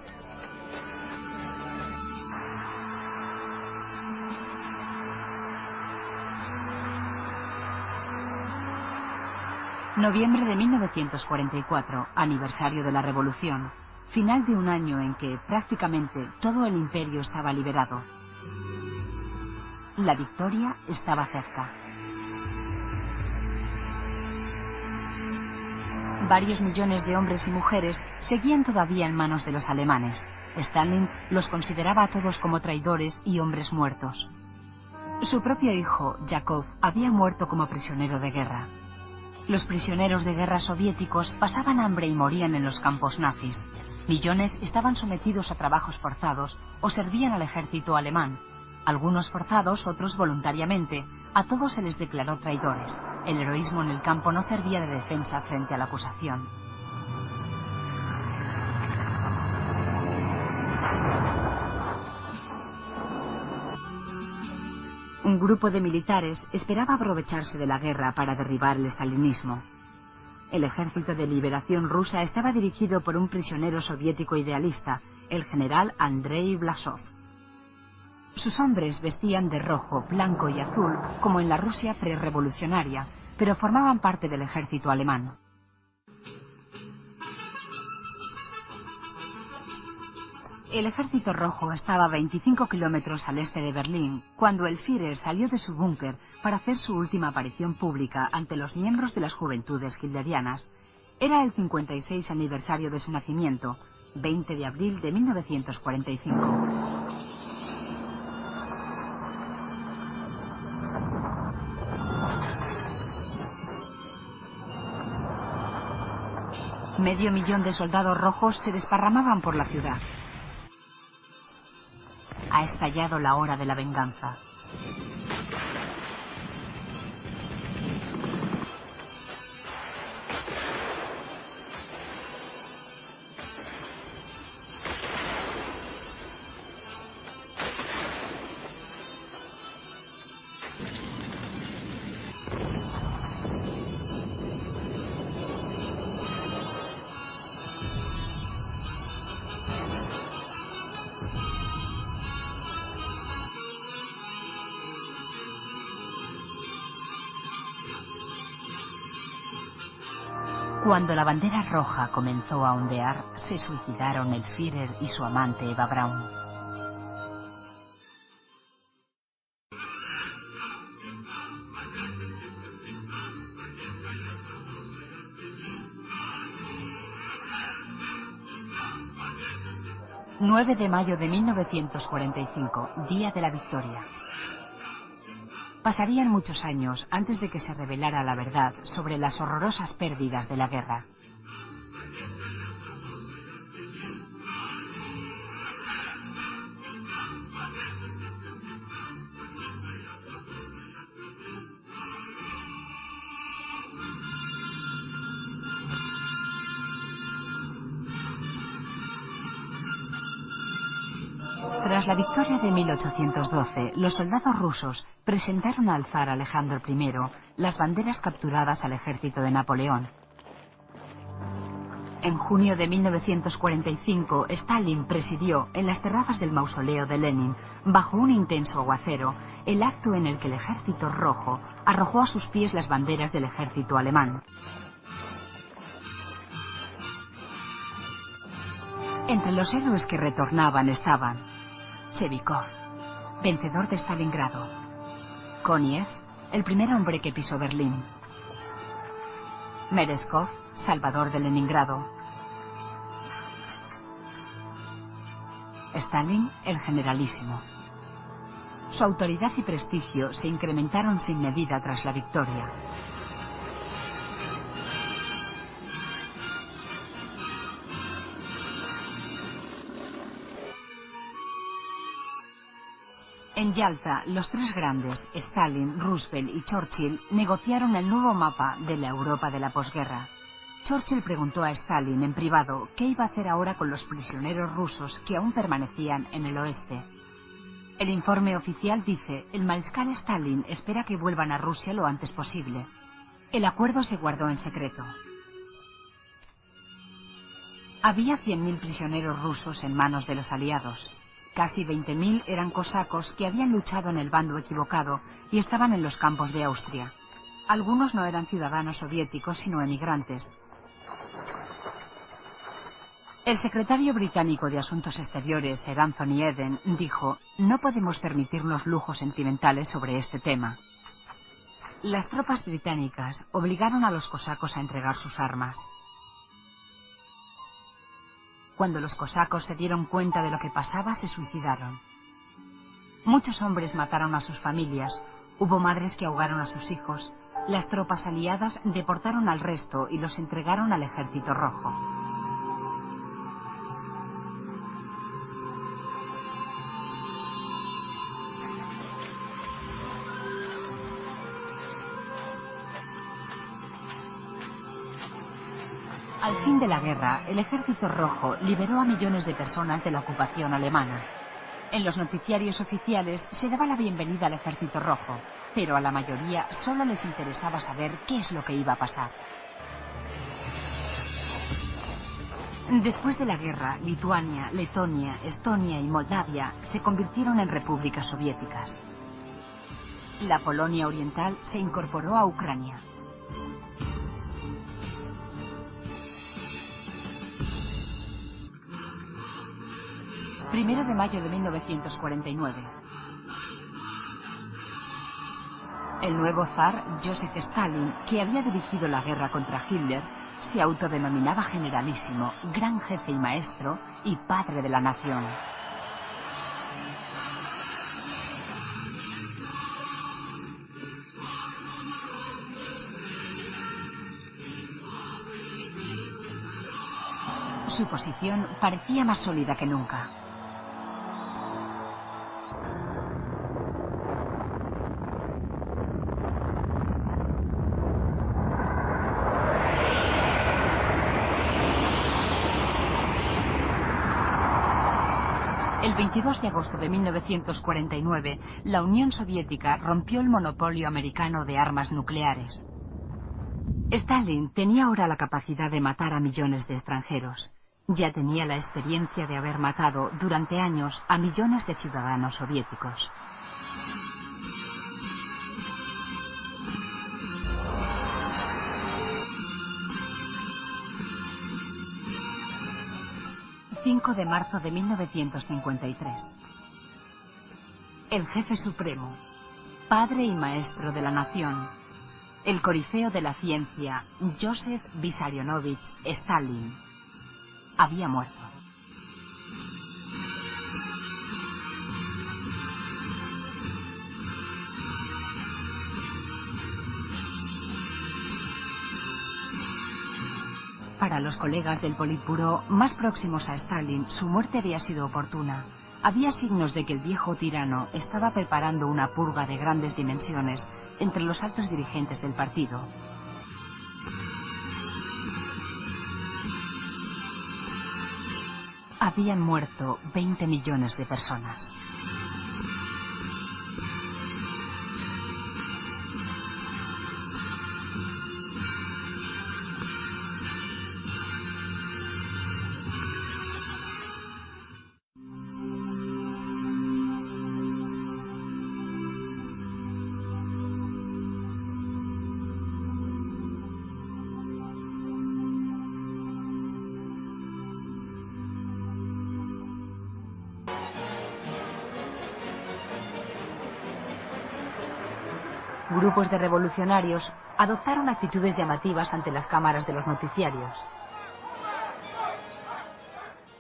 Noviembre de 1944, aniversario de la Revolución. Final de un año en que prácticamente todo el imperio estaba liberado. La victoria estaba cerca. Varios millones de hombres y mujeres seguían todavía en manos de los alemanes. Stalin los consideraba a todos como traidores y hombres muertos. Su propio hijo, Yakov, había muerto como prisionero de guerra. Los prisioneros de guerra soviéticos pasaban hambre y morían en los campos nazis. Millones estaban sometidos a trabajos forzados o servían al ejército alemán. Algunos forzados, otros voluntariamente. A todos se les declaró traidores. El heroísmo en el campo no servía de defensa frente a la acusación. Un grupo de militares esperaba aprovecharse de la guerra para derribar el estalinismo. El ejército de liberación rusa estaba dirigido por un prisionero soviético idealista, el general Andrei Blasov. Sus hombres vestían de rojo, blanco y azul, como en la Rusia prerrevolucionaria, pero formaban parte del ejército alemán. El ejército rojo estaba a 25 kilómetros al este de Berlín, cuando el Führer salió de su búnker para hacer su última aparición pública ante los miembros de las juventudes hitlerianas. Era el 56 aniversario de su nacimiento, 20 de abril de 1945. Medio millón de soldados rojos se desparramaban por la ciudad. Ha estallado la hora de la venganza. Cuando la bandera roja comenzó a ondear, se suicidaron el Führer y su amante Eva Braun. ...9 de mayo de 1945, día de la victoria. Pasarían muchos años antes de que se revelara la verdad sobre las horrorosas pérdidas de la guerra. Tras la victoria de 1812, los soldados rusos presentaron al zar Alejandro I las banderas capturadas al ejército de Napoleón. En junio de 1945, Stalin presidió, en las terrazas del mausoleo de Lenin, bajo un intenso aguacero, el acto en el que el ejército rojo arrojó a sus pies las banderas del ejército alemán. Entre los héroes que retornaban estaban Chevikov, vencedor de Stalingrado; Koniev, el primer hombre que pisó Berlín; Merezkov, salvador de Leningrado; Stalin, el generalísimo. Su autoridad y prestigio se incrementaron sin medida tras la victoria. En Yalta, los tres grandes, Stalin, Roosevelt y Churchill, negociaron el nuevo mapa de la Europa de la posguerra. Churchill preguntó a Stalin en privado qué iba a hacer ahora con los prisioneros rusos que aún permanecían en el oeste. El informe oficial dice: el mariscal Stalin espera que vuelvan a Rusia lo antes posible. El acuerdo se guardó en secreto. Había 100.000 prisioneros rusos en manos de los aliados. Casi 20.000 eran cosacos que habían luchado en el bando equivocado y estaban en los campos de Austria. Algunos no eran ciudadanos soviéticos, sino emigrantes. El secretario británico de Asuntos Exteriores, Sir Anthony Eden, dijo: «No podemos permitirnos lujos sentimentales sobre este tema». Las tropas británicas obligaron a los cosacos a entregar sus armas. Cuando los cosacos se dieron cuenta de lo que pasaba, se suicidaron. Muchos hombres mataron a sus familias, hubo madres que ahogaron a sus hijos. Las tropas aliadas deportaron al resto y los entregaron al Ejército Rojo. Al fin de la guerra, el Ejército Rojo liberó a millones de personas de la ocupación alemana. En los noticiarios oficiales se daba la bienvenida al Ejército Rojo, pero a la mayoría solo les interesaba saber qué es lo que iba a pasar. Después de la guerra, Lituania, Letonia, Estonia y Moldavia se convirtieron en repúblicas soviéticas. La Polonia Oriental se incorporó a Ucrania. Primero de mayo de 1949. El nuevo zar, Joseph Stalin, que había dirigido la guerra contra Hitler, se autodenominaba generalísimo, gran jefe y maestro, y padre de la nación. Su posición parecía más sólida que nunca. El 22 de agosto de 1949, la Unión Soviética rompió el monopolio americano de armas nucleares. Stalin tenía ahora la capacidad de matar a millones de extranjeros. Ya tenía la experiencia de haber matado durante años a millones de ciudadanos soviéticos. El 5 de marzo de 1953. El jefe supremo, padre y maestro de la nación, el corifeo de la ciencia, Joseph Vissarionovich Stalin, había muerto. Para los colegas del Politburó más próximos a Stalin, su muerte había sido oportuna. Había signos de que el viejo tirano estaba preparando una purga de grandes dimensiones entre los altos dirigentes del partido. Habían muerto 20 millones de personas. Grupos de revolucionarios adoptaron actitudes llamativas ante las cámaras de los noticiarios.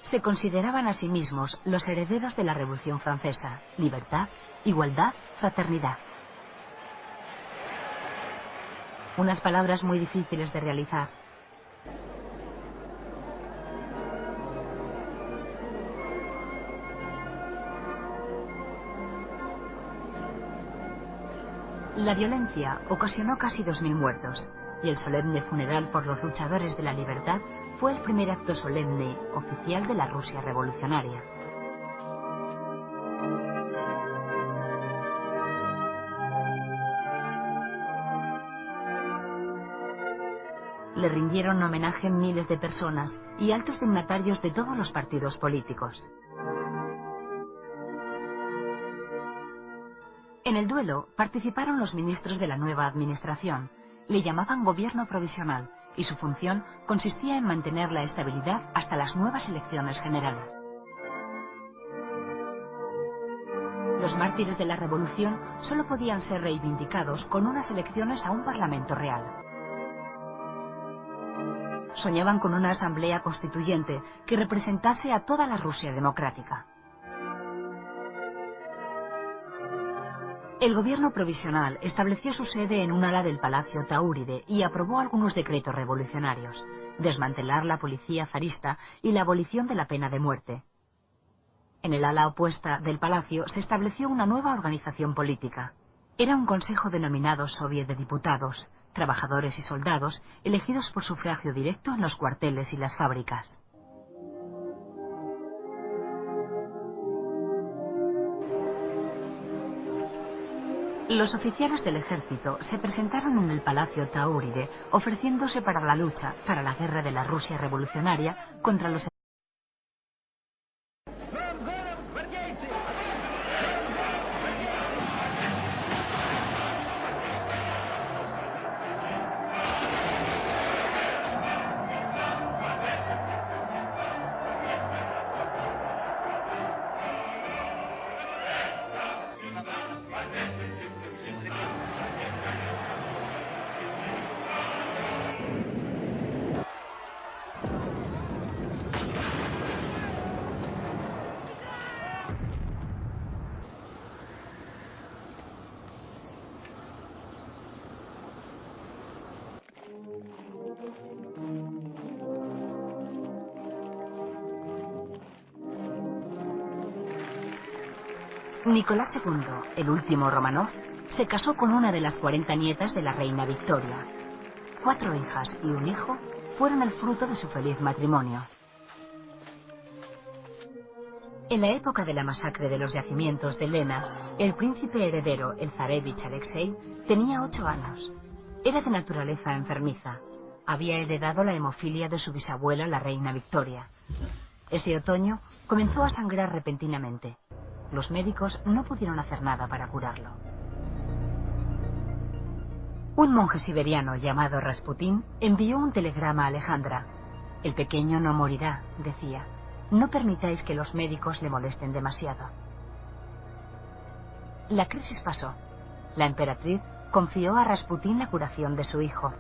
Se consideraban a sí mismos los herederos de la Revolución Francesa: libertad, igualdad, fraternidad. Unas palabras muy difíciles de realizar. La violencia ocasionó casi 2000 muertos, y el solemne funeral por los luchadores de la libertad fue el primer acto solemne oficial de la Rusia revolucionaria. Le rindieron homenaje miles de personas y altos dignatarios de todos los partidos políticos. En el duelo participaron los ministros de la nueva administración. Le llamaban gobierno provisional y su función consistía en mantener la estabilidad hasta las nuevas elecciones generales. Los mártires de la revolución solo podían ser reivindicados con unas elecciones a un parlamento real. Soñaban con una asamblea constituyente que representase a toda la Rusia democrática. El gobierno provisional estableció su sede en un ala del Palacio Tauride y aprobó algunos decretos revolucionarios: desmantelar la policía zarista y la abolición de la pena de muerte. En el ala opuesta del palacio se estableció una nueva organización política. Era un consejo denominado Soviet de Diputados, trabajadores y soldados, elegidos por sufragio directo en los cuarteles y las fábricas. Los oficiales del ejército se presentaron en el Palacio Tauride ofreciéndose para la lucha, para la guerra de la Rusia revolucionaria contra los Nicolás II, el último Romanov, se casó con una de las 40 nietas de la reina Victoria. 4 hijas y un hijo fueron el fruto de su feliz matrimonio. En la época de la masacre de los yacimientos de Lena, el príncipe heredero, el zarevich Alexei, tenía 8 años. Era de naturaleza enfermiza. Había heredado la hemofilia de su bisabuela, la reina Victoria. Ese otoño comenzó a sangrar repentinamente. Los médicos no pudieron hacer nada para curarlo. Un monje siberiano llamado Rasputín envió un telegrama a Alejandra. El pequeño no morirá, decía. No permitáis que los médicos le molesten demasiado. La crisis pasó. La emperatriz confió a Rasputín la curación de su hijo.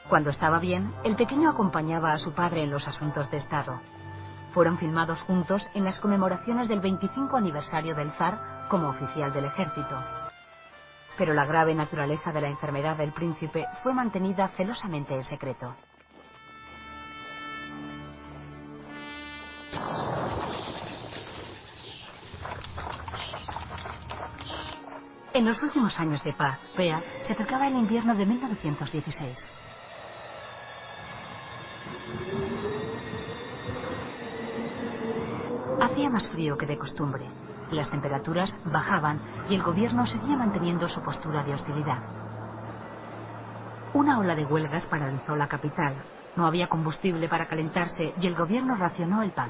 Cuando estaba bien, el pequeño acompañaba a su padre en los asuntos de Estado. Fueron filmados juntos en las conmemoraciones del 25 aniversario del zar como oficial del ejército. Pero la grave naturaleza de la enfermedad del príncipe fue mantenida celosamente en secreto. En los últimos años de paz, Pea, se acercaba el invierno de 1916. Hacía más frío que de costumbre. Las temperaturas bajaban y el gobierno seguía manteniendo su postura de hostilidad. Una ola de huelgas paralizó la capital. No había combustible para calentarse y el gobierno racionó el pan.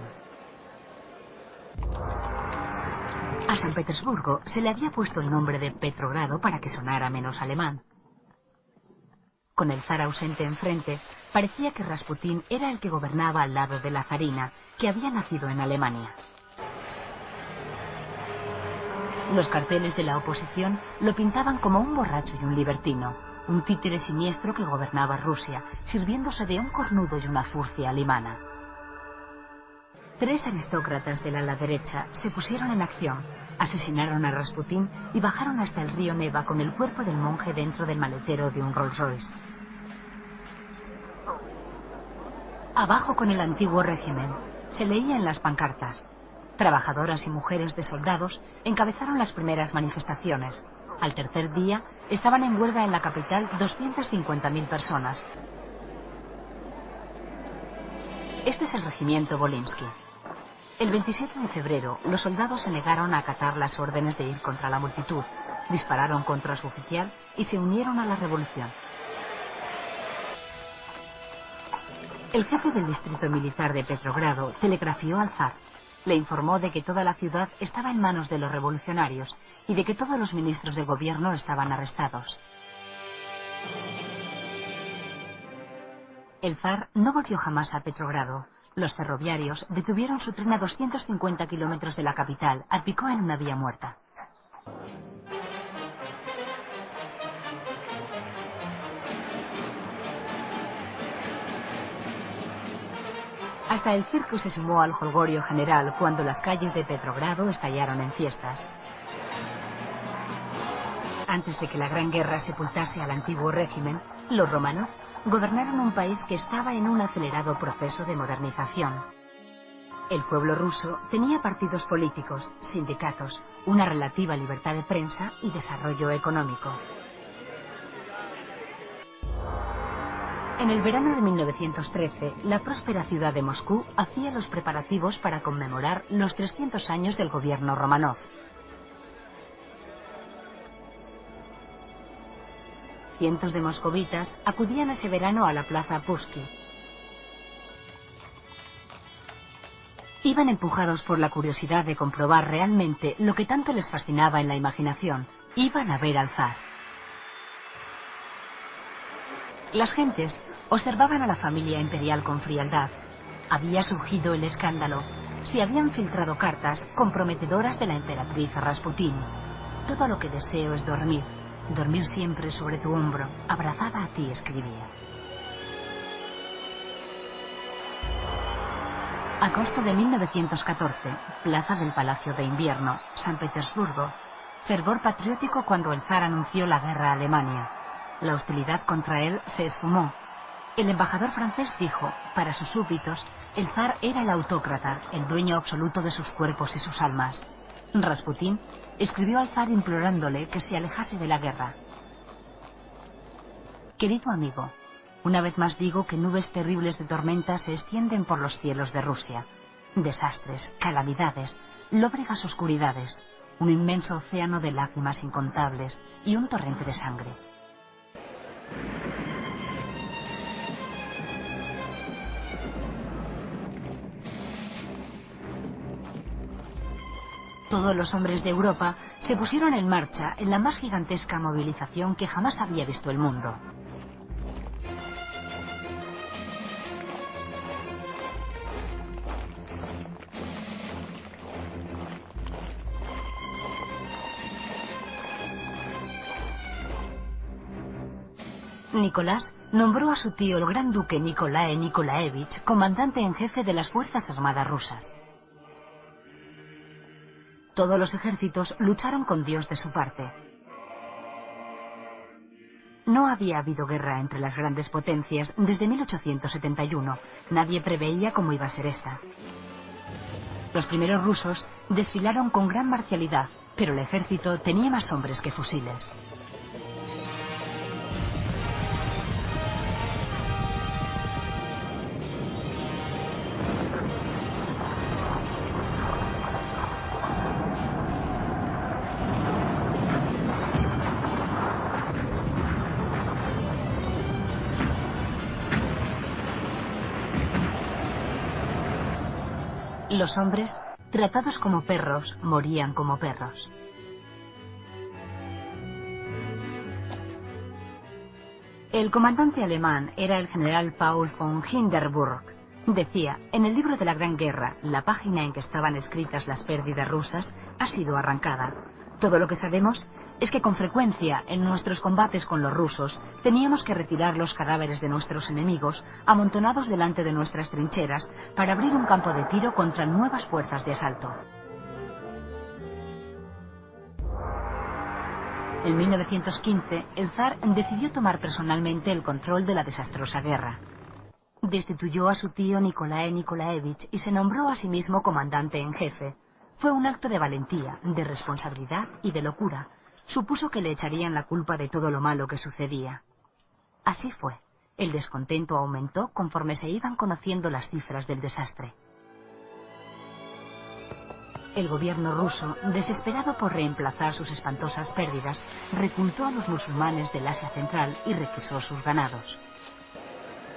A San Petersburgo se le había puesto el nombre de Petrogrado para que sonara menos alemán. Con el zar ausente enfrente, parecía que Rasputín era el que gobernaba al lado de la zarina, que había nacido en Alemania. Los carteles de la oposición lo pintaban como un borracho y un libertino, un títere siniestro que gobernaba Rusia, sirviéndose de un cornudo y una furcia alemana. 3 aristócratas del ala derecha se pusieron en acción, asesinaron a Rasputín y bajaron hasta el río Neva con el cuerpo del monje dentro del maletero de un Rolls Royce. Abajo con el antiguo régimen, se leía en las pancartas. Trabajadoras y mujeres de soldados encabezaron las primeras manifestaciones. Al tercer día, estaban en huelga en la capital 250.000 personas. Este es el regimiento Volinsky. El 27 de febrero, los soldados se negaron a acatar las órdenes de ir contra la multitud, dispararon contra su oficial y se unieron a la revolución. El jefe del distrito militar de Petrogrado telegrafió al zar. Le informó de que toda la ciudad estaba en manos de los revolucionarios y de que todos los ministros del gobierno estaban arrestados. El zar no volvió jamás a Petrogrado. Los ferroviarios detuvieron su tren a 250 kilómetros de la capital, al picó en una vía muerta. Hasta el circo se sumó al jolgorio general cuando las calles de Petrogrado estallaron en fiestas. Antes de que la Gran Guerra sepultase al antiguo régimen, los Románov gobernaron un país que estaba en un acelerado proceso de modernización. El pueblo ruso tenía partidos políticos, sindicatos, una relativa libertad de prensa y desarrollo económico. En el verano de 1913, la próspera ciudad de Moscú hacía los preparativos para conmemorar los 300 años del gobierno Románov. Cientos de moscovitas acudían ese verano a la plaza Pushkin. Iban empujados por la curiosidad de comprobar realmente lo que tanto les fascinaba en la imaginación. Iban a ver al zar. Las gentes observaban a la familia imperial con frialdad. Había surgido el escándalo. Se habían filtrado cartas comprometedoras de la emperatriz Rasputín. Todo lo que deseo es dormir. Dormir siempre sobre tu hombro, abrazada a ti, escribía. Agosto de 1914, plaza del Palacio de Invierno, San Petersburgo. Fervor patriótico cuando el zar anunció la guerra a Alemania. La hostilidad contra él se esfumó. El embajador francés dijo, para sus súbditos, el zar era el autócrata, el dueño absoluto de sus cuerpos y sus almas. Rasputín escribió al zar implorándole que se alejase de la guerra. Querido amigo, una vez más digo que nubes terribles de tormenta se extienden por los cielos de Rusia. Desastres, calamidades, lóbregas oscuridades, un inmenso océano de lágrimas incontables y un torrente de sangre. Todos los hombres de Europa se pusieron en marcha en la más gigantesca movilización que jamás había visto el mundo. Nicolás nombró a su tío el gran duque Nikolái Nikolaevich comandante en jefe de las Fuerzas Armadas rusas. Todos los ejércitos lucharon con Dios de su parte. No había habido guerra entre las grandes potencias desde 1871. Nadie preveía cómo iba a ser esta. Los primeros rusos desfilaron con gran marcialidad, pero el ejército tenía más hombres que fusiles. Los hombres, tratados como perros, morían como perros. El comandante alemán era el general Paul von Hindenburg. Decía, en el libro de la Gran Guerra, la página en que estaban escritas las pérdidas rusas ha sido arrancada. Todo lo que sabemos es que con frecuencia, en nuestros combates con los rusos, teníamos que retirar los cadáveres de nuestros enemigos, amontonados delante de nuestras trincheras, para abrir un campo de tiro contra nuevas fuerzas de asalto. En 1915, el zar decidió tomar personalmente el control de la desastrosa guerra. Destituyó a su tío Nikolái Nikolaevich y se nombró a sí mismo comandante en jefe. Fue un acto de valentía, de responsabilidad y de locura. Supuso que le echarían la culpa de todo lo malo que sucedía. Así fue. El descontento aumentó conforme se iban conociendo las cifras del desastre. El gobierno ruso, desesperado por reemplazar sus espantosas pérdidas, reclutó a los musulmanes del Asia Central y requisó sus ganados.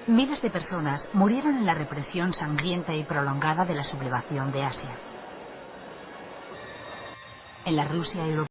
Miles de personas murieron en la represión sangrienta y prolongada de la sublevación de Asia. En la Rusia europea